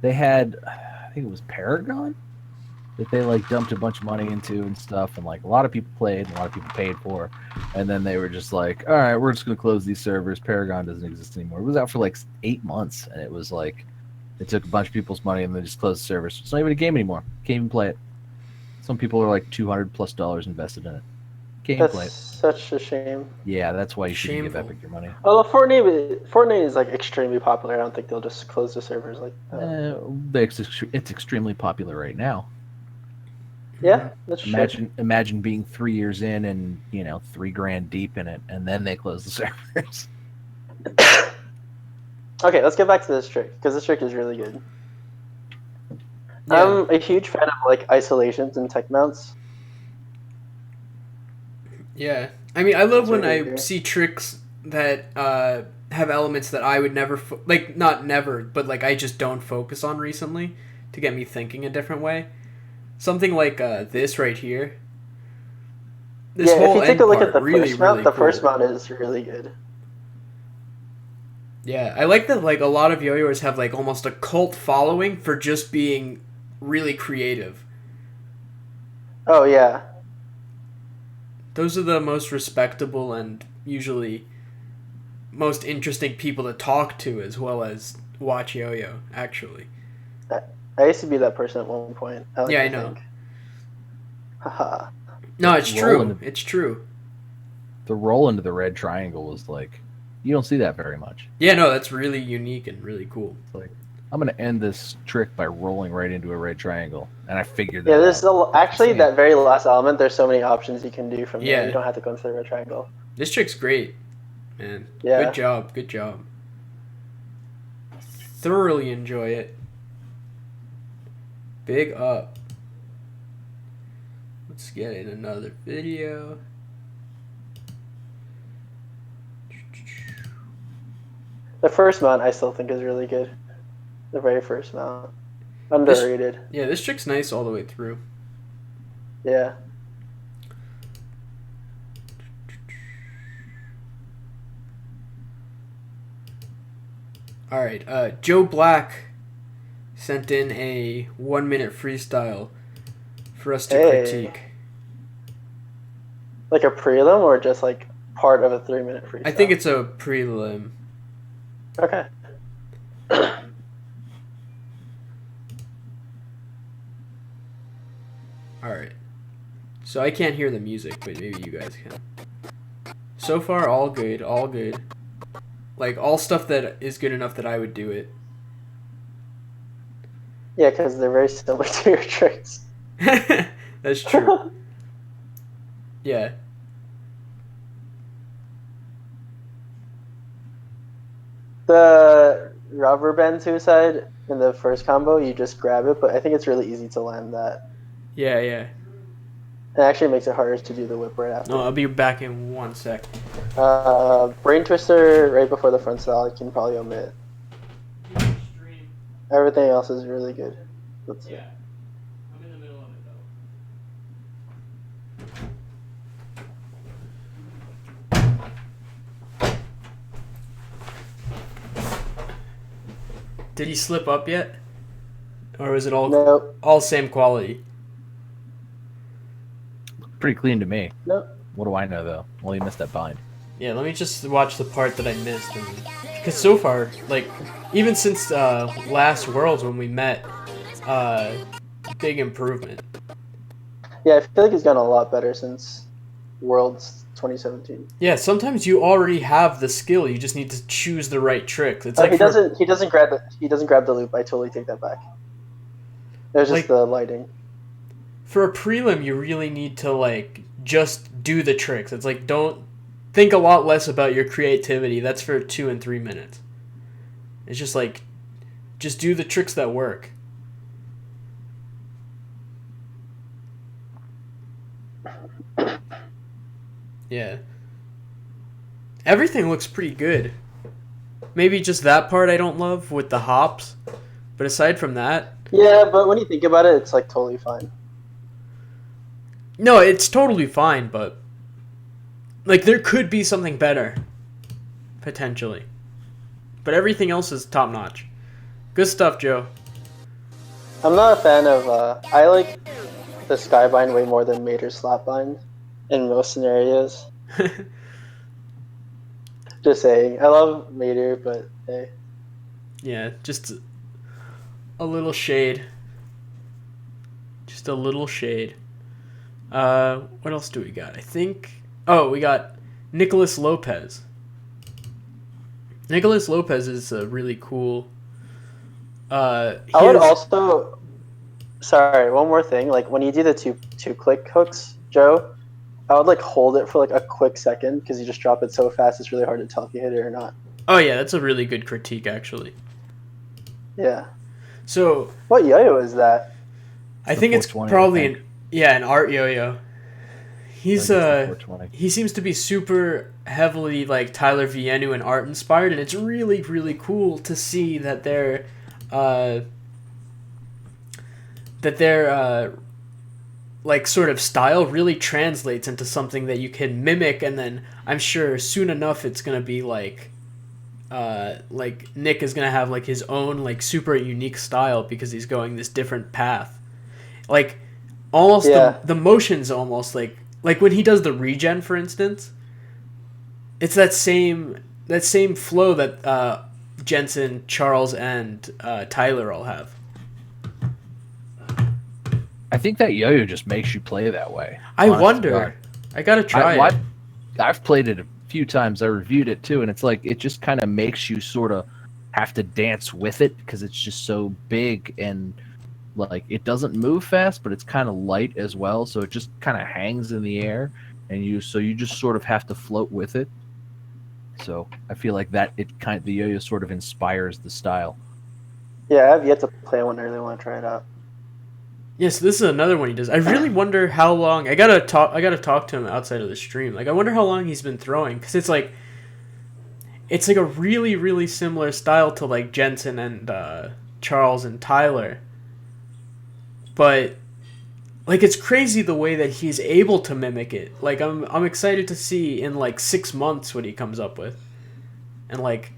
they had, I think it was Paragon, that they like dumped a bunch of money into and stuff, and like a lot of people played and a lot of people paid for, and then they were just like, all right, we're just going to close these servers. Paragon doesn't exist anymore. It was out for like 8 months, and it was like they took a bunch of people's money and they just closed the servers. It's not even a game anymore. Can't even play it. Some people are like $200+ invested in it. Can't even play it. Such a shame. Yeah, that's why you shouldn't give Epic your money. Well, Fortnite is like extremely popular. I don't think they'll just close the servers like that. It's extremely popular right now. Yeah, that's true. Imagine being 3 years in and $3,000 deep in it, and then they close the servers. Okay, let's get back to this trick, because this trick is really good. Yeah. I'm a huge fan of like isolations and tech mounts. Yeah, I mean, I love when I see tricks that have elements that I would never not never, but like I just don't focus on recently. to get me thinking a different way. Something like this right here. This if whole you take end a look part, at the really, first mount, really the cool. first mount is really good. Yeah, I like that. Like a lot of yo-yoers have like almost a cult following for just being really creative. Oh yeah. Those are the most respectable and usually most interesting people to talk to, as well as watch yo-yo. Actually, I used to be that person at one point. I know. Haha. No, it's true. It's true. The roll into the red triangle was like, you don't see that very much. Yeah, no, that's really unique and really cool. It's like, I'm going to end this trick by rolling right into a red triangle. And I figured that there's out. actually that very last element. There's so many options you can do from there. Yeah. You don't have to go into the red triangle. This trick's great, man. Yeah. Good job. Good job. Thoroughly enjoy it. Big up. Let's get in another video. The first mount I still think is really good. The very first mount. Underrated. This trick's nice all the way through. Yeah. Alright, Joe Black sent in a 1-minute freestyle for us to critique. Like a prelim or just like part of a 3-minute freestyle? I think it's a prelim. Okay. Alright. So I can't hear the music, but maybe you guys can. So far, all good, all good. Like, all stuff that is good enough that I would do it. Yeah, because they're very similar to your tricks. That's true. Yeah. The rubber band suicide in the first combo, you just grab it, but I think it's really easy to land that. Yeah. It actually makes it harder to do the whip right after. No, I'll be back in 1 sec. Brain twister right before the front style, I can probably omit. Everything else is really good. Let's see. I'm in the middle of it though. Did he slip up yet? Or is it all same quality? Pretty clean to me. Nope. What do I know, though? Well, you missed that bind. Yeah, let me just watch the part that I missed. Because so far, like, even since last Worlds when we met, big improvement. Yeah, I feel like he's gotten a lot better since Worlds 2017. Yeah, sometimes you already have the skill. You just need to choose the right trick. It's like he doesn't grab the loop. I totally take that back. There's just the lighting. For a prelim, you really need to like just do the tricks. It's like don't think a lot less about your creativity. That's for 2 and 3 minutes. It's just like just do the tricks that work. Yeah. Everything looks pretty good. Maybe just that part I don't love with the hops. But aside from that... Yeah, but when you think about it, it's like totally fine. No, it's totally fine, but... Like, there could be something better. Potentially. But everything else is top-notch. Good stuff, Joe. I'm not a fan of... I like the Skybind way more than Mater's Slapbind in most scenarios. Just saying. I love Mater, but hey. Yeah, just a little shade. Just a little shade. What else do we got? I think... Oh, we got Nicholas Lopez. Nicholas Lopez is a really cool... I would also... Sorry, one more thing. Like, when you do the two-click hooks, Joe, I would, like, hold it for, like, a quick second, because you just drop it so fast, it's really hard to tell if you hit it or not. Oh, yeah, that's a really good critique, actually. Yeah. So... What yo-yo is that? I think it's probably an art yo-yo. He seems to be super heavily, like, Tyler Vienu and art inspired, and it's really, really cool to see that they're their like sort of style really translates into something that you can mimic, and then I'm sure soon enough it's gonna be like Nick is gonna have like his own like super unique style because he's going this different path. Like almost the motion's almost like when he does the regen, for instance. It's that same flow that Jensen, Charles, and Tyler all have. I think that yo-yo just makes you play that way. I wonder. I gotta try it. I've played it a few times. I reviewed it too, and it's like it just kind of makes you sort of have to dance with it because it's just so big and like it doesn't move fast, but it's kind of light as well. So it just kind of hangs in the air, and you just sort of have to float with it. So I feel like that the yo-yo sort of inspires the style. Yeah, I've yet to play one. I really want to try it out. Yes, this is another one he does. I really wonder how long. I gotta talk to him outside of the stream. Like, I wonder how long he's been throwing, because it's like a really, really similar style to like Jensen and Charles and Tyler. But like, it's crazy the way that he's able to mimic it. Like, I'm excited to see in like 6 months what he comes up with, and like,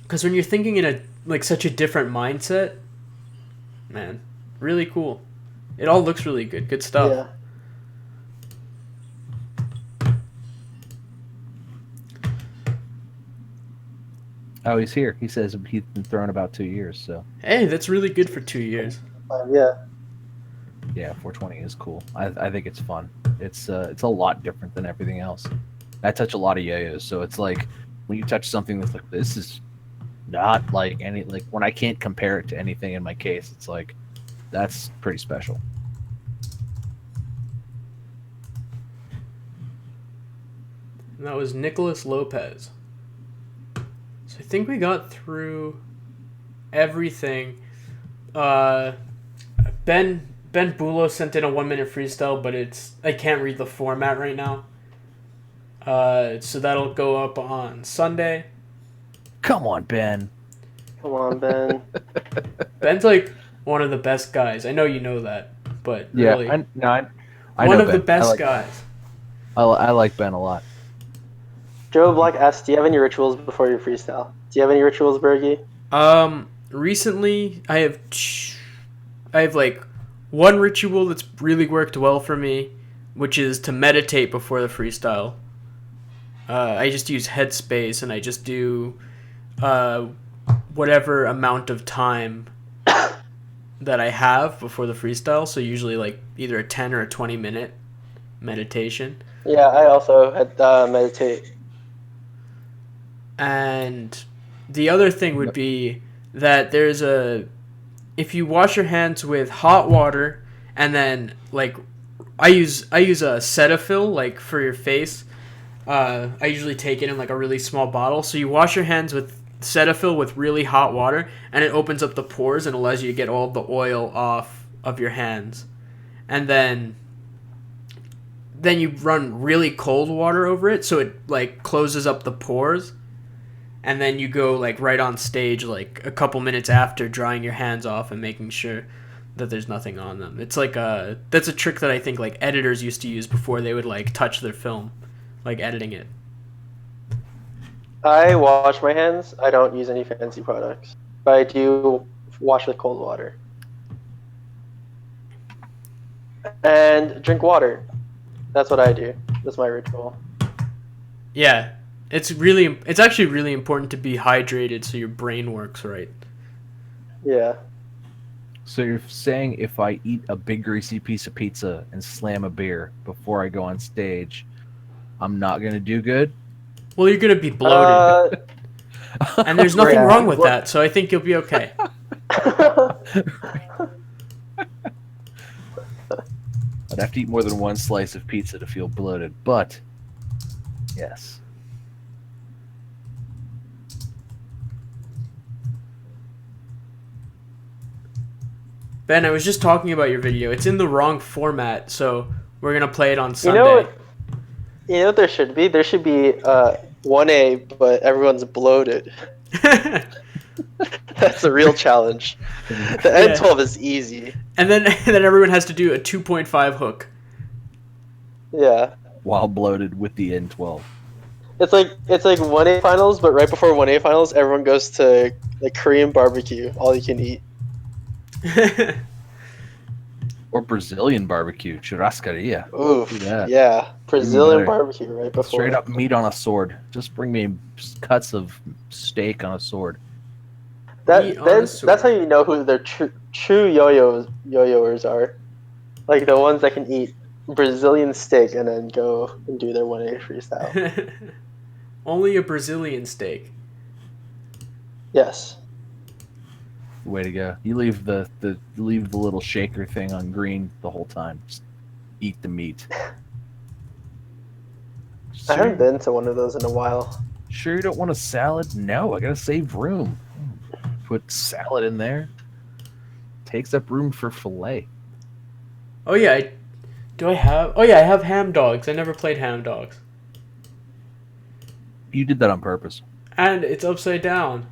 because when you're thinking in a like such a different mindset, man. Really cool. It all looks really good. Good stuff. Yeah. Oh, he's here. He says he's been throwing about 2 years. So hey, that's really good for 2 years. Yeah. Yeah, 420 is cool. I think it's fun. It's a lot different than everything else. I touch a lot of yo-yos, so it's like when you touch something that's like this is not like any like when I can't compare it to anything in my case, it's like. That's pretty special. And that was Nicholas Lopez. So I think we got through everything. Ben Bulo sent in a 1 minute freestyle, but I can't read the format right now. So that'll go up on Sunday. Come on, Ben. Come on, Ben. Ben's like one of the best guys. I know you know that, but yeah, really, I one know of Ben. the best like, guys. I like Ben a lot. Joe Black asks, "Do you have any rituals before your freestyle? Do you have any rituals, Bergy?" Recently I have like one ritual that's really worked well for me, which is to meditate before the freestyle. I just use Headspace and I just do whatever amount of time that I have before the freestyle, so usually like either a 10 or a 20 minute meditation. Yeah, I also had meditate. And the other thing would be that if you wash your hands with hot water and then like I use a Cetaphil like for your face. I usually take it in like a really small bottle. So you wash your hands with Cetaphil with really hot water, and it opens up the pores and allows you to get all the oil off of your hands. And then you run really cold water over it, so it like closes up the pores. And then you go like right on stage like a couple minutes after, drying your hands off and making sure that there's nothing on them. It's like that's a trick that I think like editors used to use before they would like touch their film, like editing it. I wash my hands. I don't use any fancy products, but I do wash with cold water. And drink water. That's what I do. That's my ritual. Yeah, it's actually really important to be hydrated so your brain works right. Yeah. So you're saying if I eat a big greasy piece of pizza and slam a beer before I go on stage, I'm not going to do good? Well, you're going to be bloated. And there's nothing wrong with that, so I think you'll be okay. I'd have to eat more than one slice of pizza to feel bloated, but yes. Ben, I was just talking about your video. It's in the wrong format, so we're going to play it on Sunday. You know what there should be? There should be 1A, but everyone's bloated. That's a real challenge. The N12 is easy. And then everyone has to do a 2.5 hook. Yeah. While bloated with the N12. It's like 1A finals, but right before 1A finals, everyone goes to like Korean barbecue, all you can eat. Or Brazilian barbecue, churrascaria. Oof, Do that. yeah. Brazilian better. barbecue right before. Straight up meat on a sword. Just bring me cuts of steak on a sword. That's how you know who their true yo-yoers are. Like the ones that can eat Brazilian steak and then go and do their 1A freestyle. Only a Brazilian steak. Yes. Way to go! You leave the little shaker thing on green the whole time. Just eat the meat. I haven't been to one of those in a while. Sure you don't want a salad? No, I gotta save room. Put salad in there. Takes up room for filet. Oh yeah, I have ham dogs. I never played ham dogs. You did that on purpose. And it's upside down.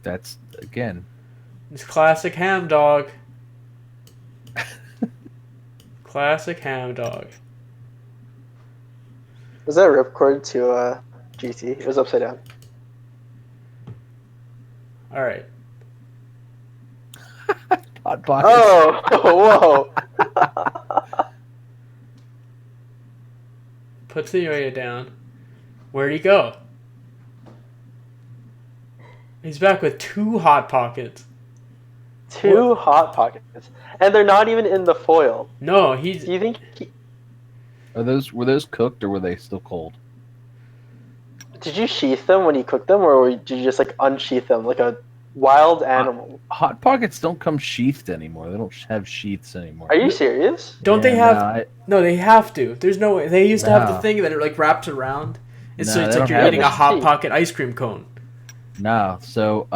That's, again... It's classic ham dog. Classic ham dog. Was that a ripcord to GT? It was upside down. Alright. Hot pockets. Oh! Whoa! Puts the yo-yo down. Where'd he go? He's back with 2 Hot Pockets. 2 Hot Pockets. And they're not even in the foil. No, Do you think Were those cooked or were they still cold? Did you sheath them when you cooked them, or did you just like unsheath them like a wild animal? Hot pockets don't come sheathed anymore. They don't have sheaths anymore. Are you serious? Don't they have... No, they have to. There's no way. They used to have the No. thing that are like wrapped around. It's No, it's they like don't you're have eating it. a Hot Pocket ice cream cone. No. So,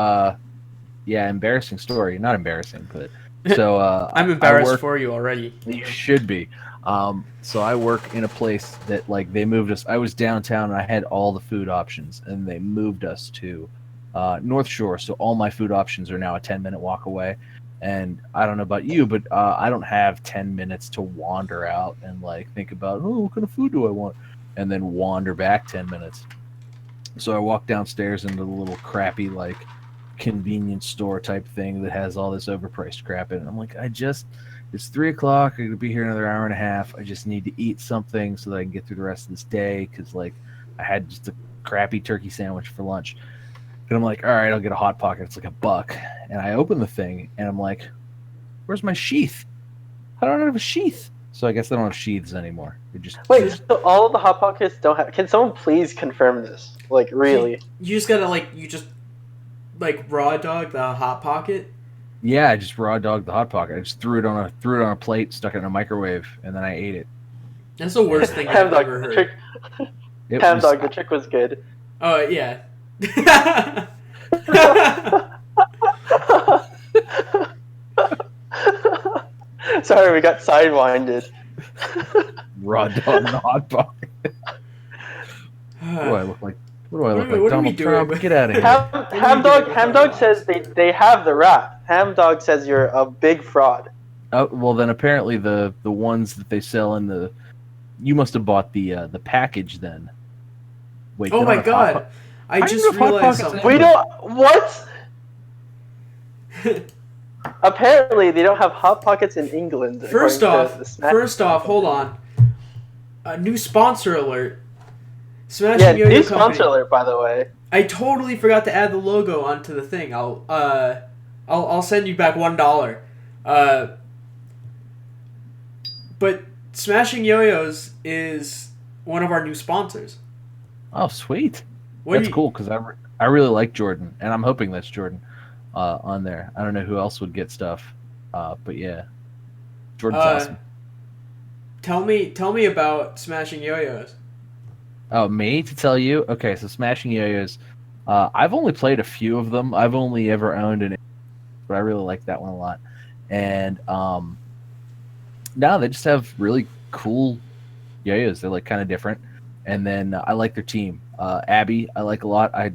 yeah, embarrassing story. Not embarrassing, but... So, I'm embarrassed for you already. You should be. So I work in a place that, like, they moved us. I was downtown and I had all the food options, and they moved us to North Shore. So all my food options are now a 10-minute walk away. And I don't know about you, but I don't have 10 minutes to wander out and, like, think about, oh, what kind of food do I want? And then wander back 10 minutes. So I walk downstairs into the little crappy, like, convenience store type thing that has all this overpriced crap in it. And I'm like, it's 3 o'clock. I'm going to be here another hour and a half. I just need to eat something so that I can get through the rest of this day. Cause like I had just a crappy turkey sandwich for lunch. And I'm like, all right, I'll get a Hot Pocket. It's like $1. And I open the thing and I'm like, where's my sheath? I don't have a sheath. So I guess they don't have sheaths anymore. They just Wait, so all of the Hot Pockets don't have... Can someone please confirm this? Like, really? You just gotta raw dog the Hot Pocket. Yeah, I just raw dogged the Hot Pocket. I just threw it on a plate, stuck it in a microwave, and then I ate it. That's the worst thing Ham I've dog, ever the heard. trick. Ham dog, the trick was good. Oh yeah. Sorry, we got sidewinded. Raw dog the Hot Pocket. What do I look like? What do I look like? What are we Donald Trump? doing? Get out of here. Ham dog says they have the rap. Ham dog says you're a big fraud. Oh, well, then apparently the ones that they sell in the... You must have bought the package then. Wait, Oh they don't my have god. I How do you just have Hot realized Pockets something. We don't... What? Apparently, they don't have Hot Pockets in England. First according to the snack- hold on. A new sponsor alert. Smashing Yeah, Yo-Yo new Company. sponsor alert, by the way. I totally forgot to add the logo onto the thing. I'll send you back $1. But Smashing Yo-Yos is one of our new sponsors. Oh, sweet. What That's do you- cool because I really like Jordan, and I'm hoping that's Jordan on there. I don't know who else would get stuff, but yeah, Jordan's awesome. Tell me about Smashing Yo-Yos. Oh, me to tell you? Okay, so Smashing Yo-Yos. I've only played a few of them. I've only ever owned an, but I really like that one a lot. And no, they just have really cool yo-yos. They're like kind of different. And then I like their team. Abby, I like a lot. I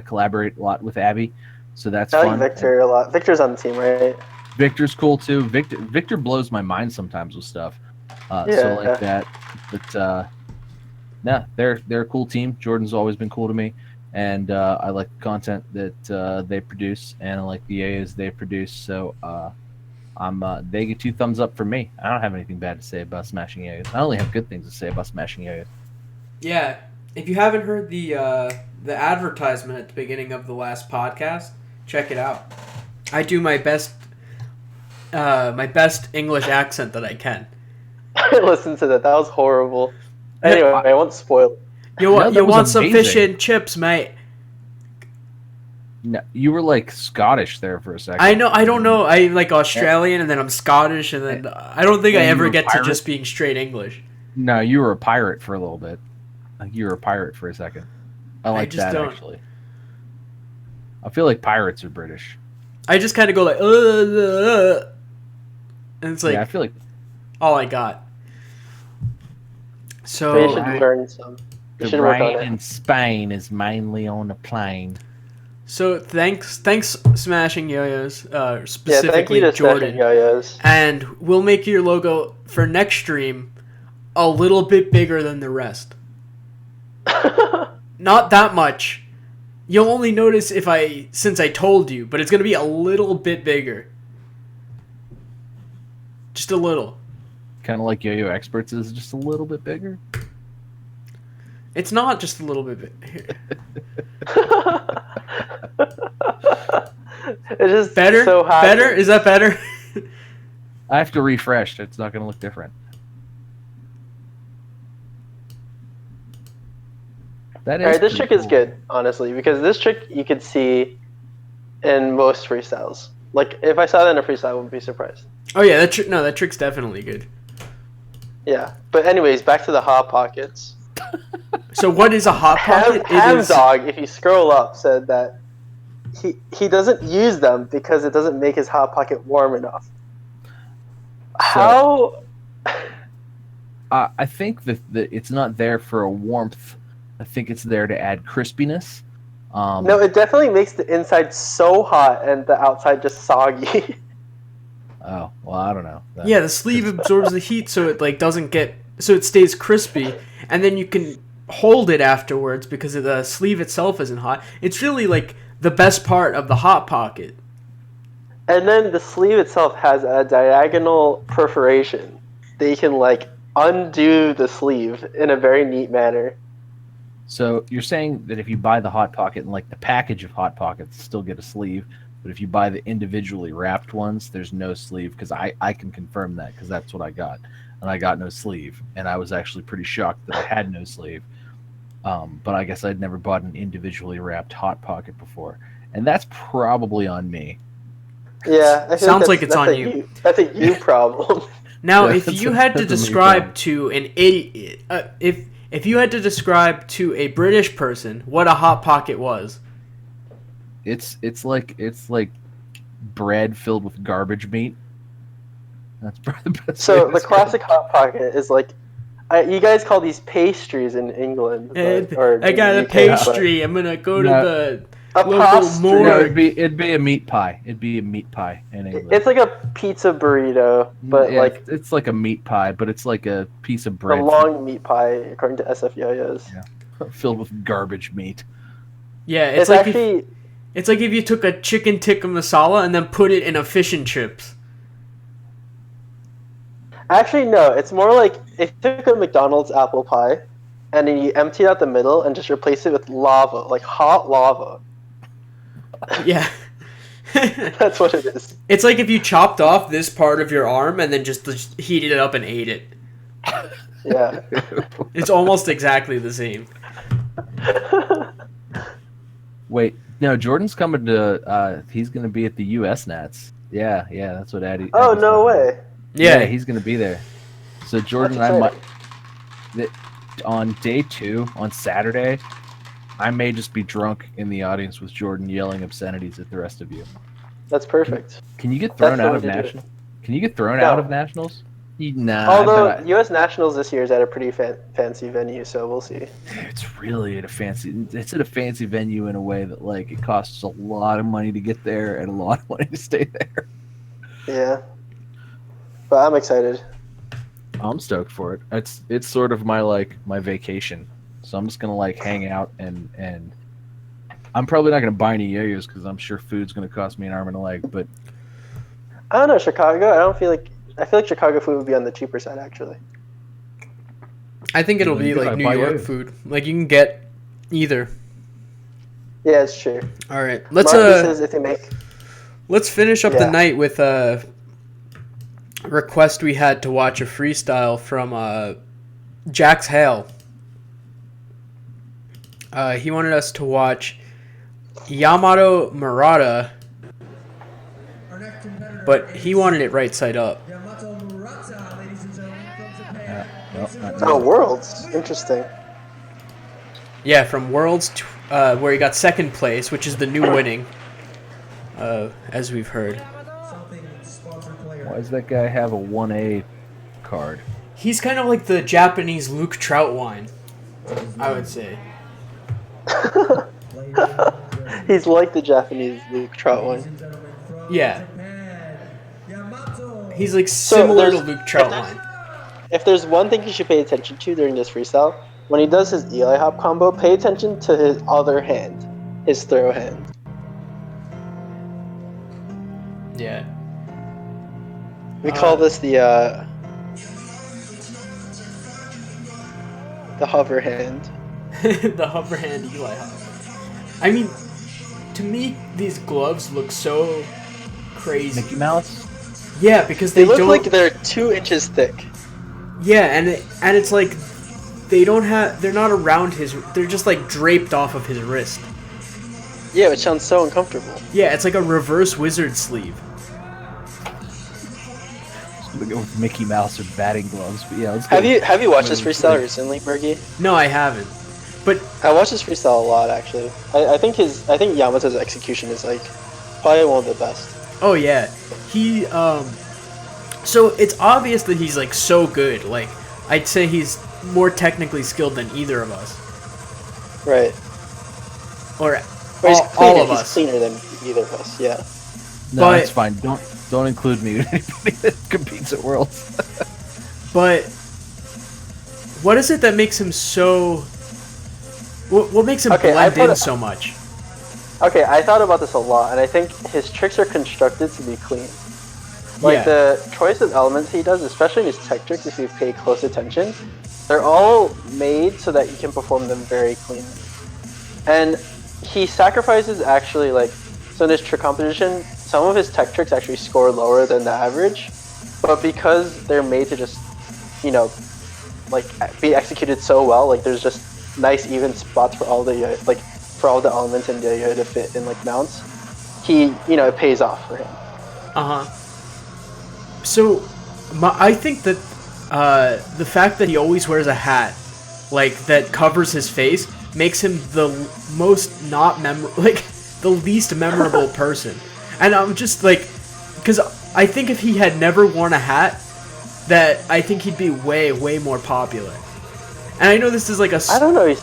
collaborate a lot with Abby. So that's I fun. like Victor a lot. Victor's on the team, right? Victor's cool too. Victor blows my mind sometimes with stuff. So like that. But no, they're a cool team. Jordan's always been cool to me, and I like the content that they produce, and I like the AAs they produce. So they get 2 thumbs up for me. I don't have anything bad to say about Smashing Yo-Yos. I only have good things to say about Smashing Yo-Yos. Yeah, if you haven't heard the advertisement at the beginning of the last podcast, check it out. I do my best English accent that I can. I listened to that. That was horrible. Anyway, I won't spoil it. You want some fish and chips, mate? No, you were like Scottish there for a second. I know. I don't know. I like Australian, and then I'm Scottish, and then I don't think I ever get to just being straight English. No, you were a pirate for a little bit. Like you were a pirate for a second. I like that actually. I feel like pirates are British. I just kind of go like, and it's like, yeah, I feel like all I got. So you should learn some. You should work on it. In Spain is mainly on the plane. So thanks, Smashing Yo-Yos, specifically thank you to Jordan. Smashing Yo-Yos. And we'll make your logo for next stream a little bit bigger than the rest. Not that much. You'll only notice since I told you, but it's gonna be a little bit bigger. Just a little. Kind of like Yo-Yo Experts is just a little bit bigger. It's not just a little bit bigger. It's just better. So high. Better? Is that better? I have to refresh. It's not going to look different. That is. All right, this trick cool. is good, honestly, because this trick you could see in most freestyles. Like, if I saw that in a freestyle, I wouldn't be surprised. Oh yeah, that trick's definitely good. Yeah, but anyways, back to the hot pockets. So what is a hot pocket? Hamdog, if you scroll up, said that he doesn't use them because it doesn't make his hot pocket warm enough. How? I think that it's not there for a warmth. I think it's there to add crispiness. No, it definitely makes the inside so hot and the outside just soggy. Oh, well, I don't know. Yeah, the sleeve absorbs the heat so it stays crispy, and then you can hold it afterwards because the sleeve itself isn't hot. It's really like the best part of the hot pocket. And then the sleeve itself has a diagonal perforation that you can like undo the sleeve in a very neat manner. So you're saying that if you buy the Hot Pocket and like the package of Hot Pockets still get a sleeve, but if you buy the individually wrapped ones, there's no sleeve, because I can confirm that because that's what I got. And I got no sleeve. And I was actually pretty shocked that I had no sleeve. But I guess I'd never bought an individually wrapped Hot Pocket before. And that's probably on me. Yeah, I feel sounds like it's on you. That's a you problem. Now, if you had to describe to an idiot, if you had to describe to a British person what a Hot Pocket was, it's like bread filled with garbage meat. That's probably the best. So the classic Hot Pocket is like, you guys call these pastries in England. I got a pastry. I'm gonna go to the local morgue. No, it'd be a meat pie. It'd be a meat pie in England. It's like a pizza burrito, but yeah, like it's like a meat pie, but it's like a piece of bread. A long meat pie, according to SF Yo-Yos. Yeah, filled with garbage meat. Yeah, it's like if you took a chicken tikka masala and then put it in a fish and chips. Actually, no. It's more like if you took a McDonald's apple pie and then you empty out the middle and just replace it with lava, like hot lava. Yeah. That's what it is. It's like if you chopped off this part of your arm and then just heated it up and ate it. Yeah. It's almost exactly the same. Wait, no, Jordan's coming to, he's going to be at the US Nats. Yeah, that's what Addy. Oh, no way. Yeah, he's going to be there. So Jordan and I might, on day 2, on Saturday, I may just be drunk in the audience with Jordan yelling obscenities at the rest of you. That's perfect. Can you get thrown out of nationals? Can you get thrown out of nationals? Nah, Although U.S. Nationals this year is at a pretty fancy venue, so we'll see. it's really at a fancy. It's at a fancy venue in a way that like it costs a lot of money to get there and a lot of money to stay there. Yeah, but I'm excited. I'm stoked for it. It's sort of my vacation. So I'm just gonna like hang out and I'm probably not gonna buy any yo-yos because I'm sure food's gonna cost me an arm and a leg. But I don't know, Chicago. I feel like Chicago food would be on the cheaper side actually. I think it'll be like New York food. Like you can get either. Yeah, it's true. All right, Says if they make. Let's finish up the night with a request we had to watch a freestyle from Jax Hale. He wanted us to watch Yamato Murata, but he wanted it right side up. Worlds. Interesting. Yeah, from Worlds, where he got second place, which is the new winning, as we've heard. Why does that guy have a 1A card? He's kind of like the Japanese Luke Troutwine, I would say. He's like the Japanese Luke Troutwine. Yeah. He's like similar to Luke Troutwine. If there's one thing you should pay attention to during this freestyle, when he does his Eli Hop combo, pay attention to his other hand, his throw hand. Yeah. We call this the hover hand. The hover hand Eli Hop. I mean, to me, these gloves look so crazy. Mickey Mouse? Yeah, because they look like they're 2 inches thick. Yeah, and it's like they're not around his, they're just like draped off of his wrist. Yeah, which sounds so uncomfortable. Yeah, it's like a reverse wizard sleeve. I'm gonna go with Mickey Mouse or batting gloves, but yeah, let's go. Have you watched this freestyle recently, Bergy? No, I haven't. But I watched this freestyle a lot actually. I think Yamato's execution is like probably one of the best. Oh yeah. He so it's obvious that he's like so good. Like I'd say he's more technically skilled than either of us. Right. Or he's all of us. He's cleaner than either of us, yeah. No, that's fine. Don't include me in anybody that competes at Worlds. But what is it that makes him so? What makes him blend in so much? Okay, I thought about this a lot, and I think his tricks are constructed to be clean. Like the choice of elements he does, especially in his tech tricks, if you pay close attention, they're all made so that you can perform them very cleanly. And he sacrifices actually so in his trick competition, some of his tech tricks actually score lower than the average, but because they're made to just, be executed so well, there's just nice even spots for all the elements in the to fit in mounts. It pays off for him. So, I think that the fact that he always wears a hat, that covers his face, makes him the most not the least memorable person. And I'm just because I think if he had never worn a hat, that I think he'd be way, way more popular. And I know this is I don't know.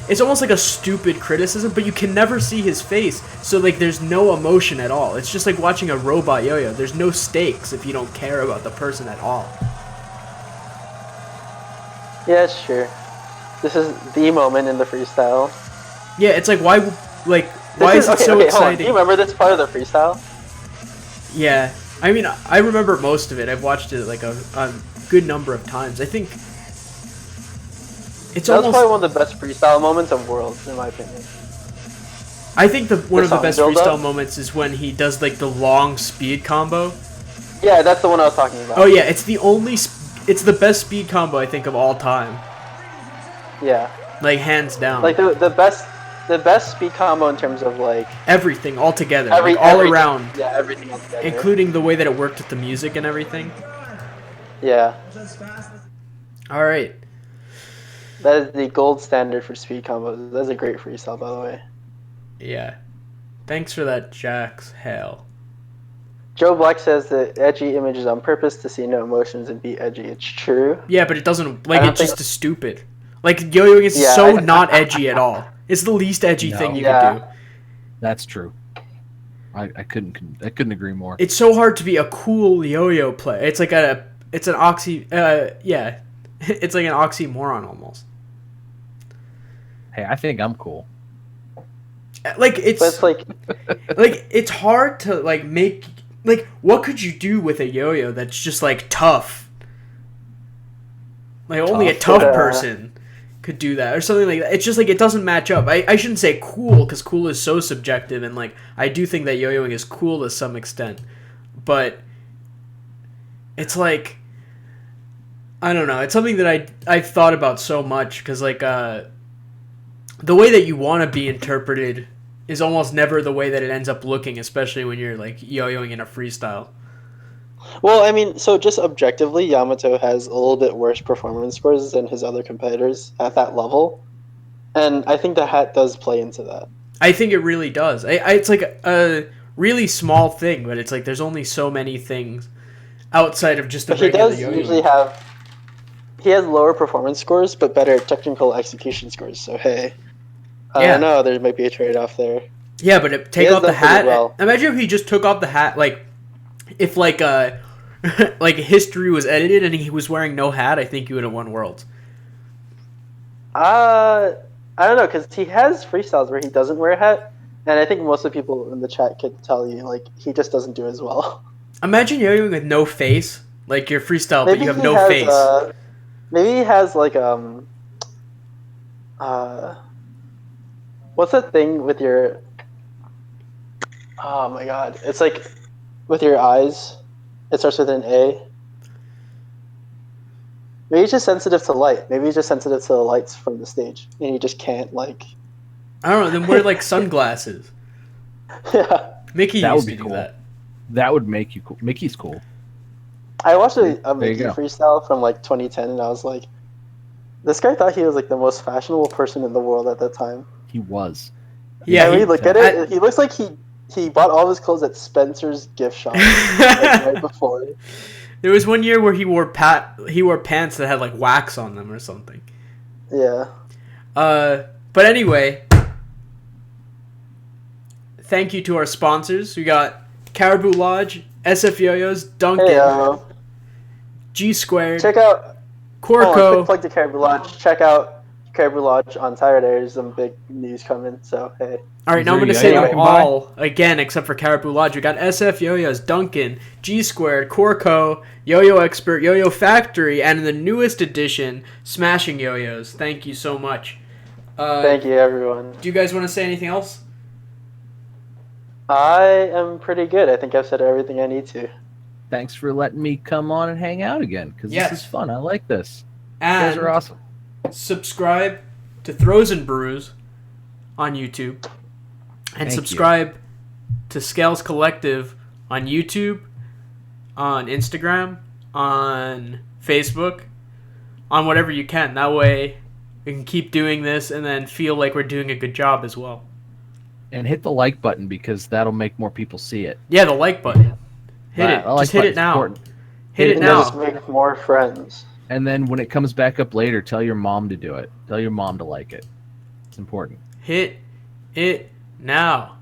It's almost like a stupid criticism, but you can never see his face, so there's no emotion at all. It's just like watching a robot yo-yo. There's no stakes if you don't care about the person at all. Yeah, it's true. This is the moment in the freestyle. Yeah, it's why is it so exciting? Do you remember this part of the freestyle? Yeah, I mean, I remember most of it. I've watched it a good number of times. I think that's probably one of the best freestyle moments of Worlds, in my opinion. I think one of the best freestyle moments is when he does the long speed combo. Yeah, that's the one I was talking about. Oh yeah, it's the best speed combo I think of all time. Yeah. Hands down. The best speed combo in terms of everything all together, all around. Yeah, everything all together. Including the way that it worked with the music and everything. Yeah. All right. That is the gold standard for speed combos. That's a great freestyle, by the way. Yeah. Thanks for that, Jax Hale. Joe Black says that edgy images on purpose to see no emotions and be edgy. It's true. Yeah, but it doesn't I don't it's think- just stupid. Like yo-yoing is Yeah, so not edgy at all. It's the least edgy No. thing you Yeah. could do. That's true. I couldn't agree more. It's so hard to be a cool yo-yo player. It's like it's an it's like an oxymoron almost. Hey, I think I'm cool. Like it's But it's like, like it's hard to like make like what could you do with a yo-yo that's just like tough? Like only a tough Yeah. person could do that or something like that. It's just like it doesn't match up. I shouldn't say cool because cool is so subjective, and like I do think that yo-yoing is cool to some extent, but it's like I don't know. It's something that I've thought about so much because like the way that you want to be interpreted is almost never the way that it ends up looking, especially when you're like yo-yoing in a freestyle. well, I mean, so just objectively, Yamato has a little bit worse performance scores than his other competitors at that level, and I think the hat does play into that. I think it really does. It's like a really small thing, but it's like there's only so many things outside of just the But he regular does yo-yoing. usually have. He has lower performance scores, but better technical execution scores. So hey, I Yeah. don't know. There might be a trade-off there. Yeah, but take has off the done pretty hat. well. Imagine if he just took off the hat, like if like like history was edited and he was wearing no hat. I think he would have won Worlds. I don't know, because he has freestyles where he doesn't wear a hat, and I think most of the people in the chat could tell you like he just doesn't do as well. Imagine yo-yoing with no face, like your freestyle, but you have he no has, face. Maybe he has like what's that thing with your? Oh my god! It's like with your eyes. It starts with an A. Maybe he's just sensitive to light. Maybe he's just sensitive to the lights from the stage, and he just can't like. I don't know. Then wear like sunglasses. Yeah. Mickey That used would to be do cool. that. That would make you cool. Mickey's cool. I watched a There you Mickey go. freestyle from like 2010, and I was like, this guy thought he was like the most fashionable person in the world at that time. He was. Yeah, and he- we look at it, he looks like he bought all of his clothes at Spencer's gift shop like, right before. There was one year where he wore pants that had like wax on them or something. Yeah. But anyway, thank you to our sponsors. We got Caribou Lodge, SF Yo-Yos, Duncan, Hey, G Squared, check out. Corco. Oh, quick plug to Caribou Lodge. Check out Caribou Lodge on Saturday. There's some big news coming. So hey. All right, Is now I'm there going to a say yo-yo I them can buy? all again, except for Caribou Lodge. We got SF Yo-Yos, Duncan, G Squared, Corco, Yo-Yo Expert, Yo-Yo Factory, and the newest edition, Smashing Yo-Yos. Thank you so much. Thank you, everyone. Do you guys want to say anything else? I am pretty good. I think I've said everything I need to. Thanks for letting me come on and hang out again, because Yes. this is fun. I like this. You And guys are awesome. subscribe to Throws N Brews on YouTube. And Thank subscribe to Scales Collective on YouTube, on Instagram, on Facebook, on whatever you can. That way we can keep doing this and then feel like we're doing a good job as well. And hit the like button, because that'll make more people see it. Yeah, the like button. Hit it. The like Just hit it button's now. important. Hit it And now. just make more friends. And then when it comes back up later, tell your mom to do it. Tell your mom to like it. It's important. Hit it now.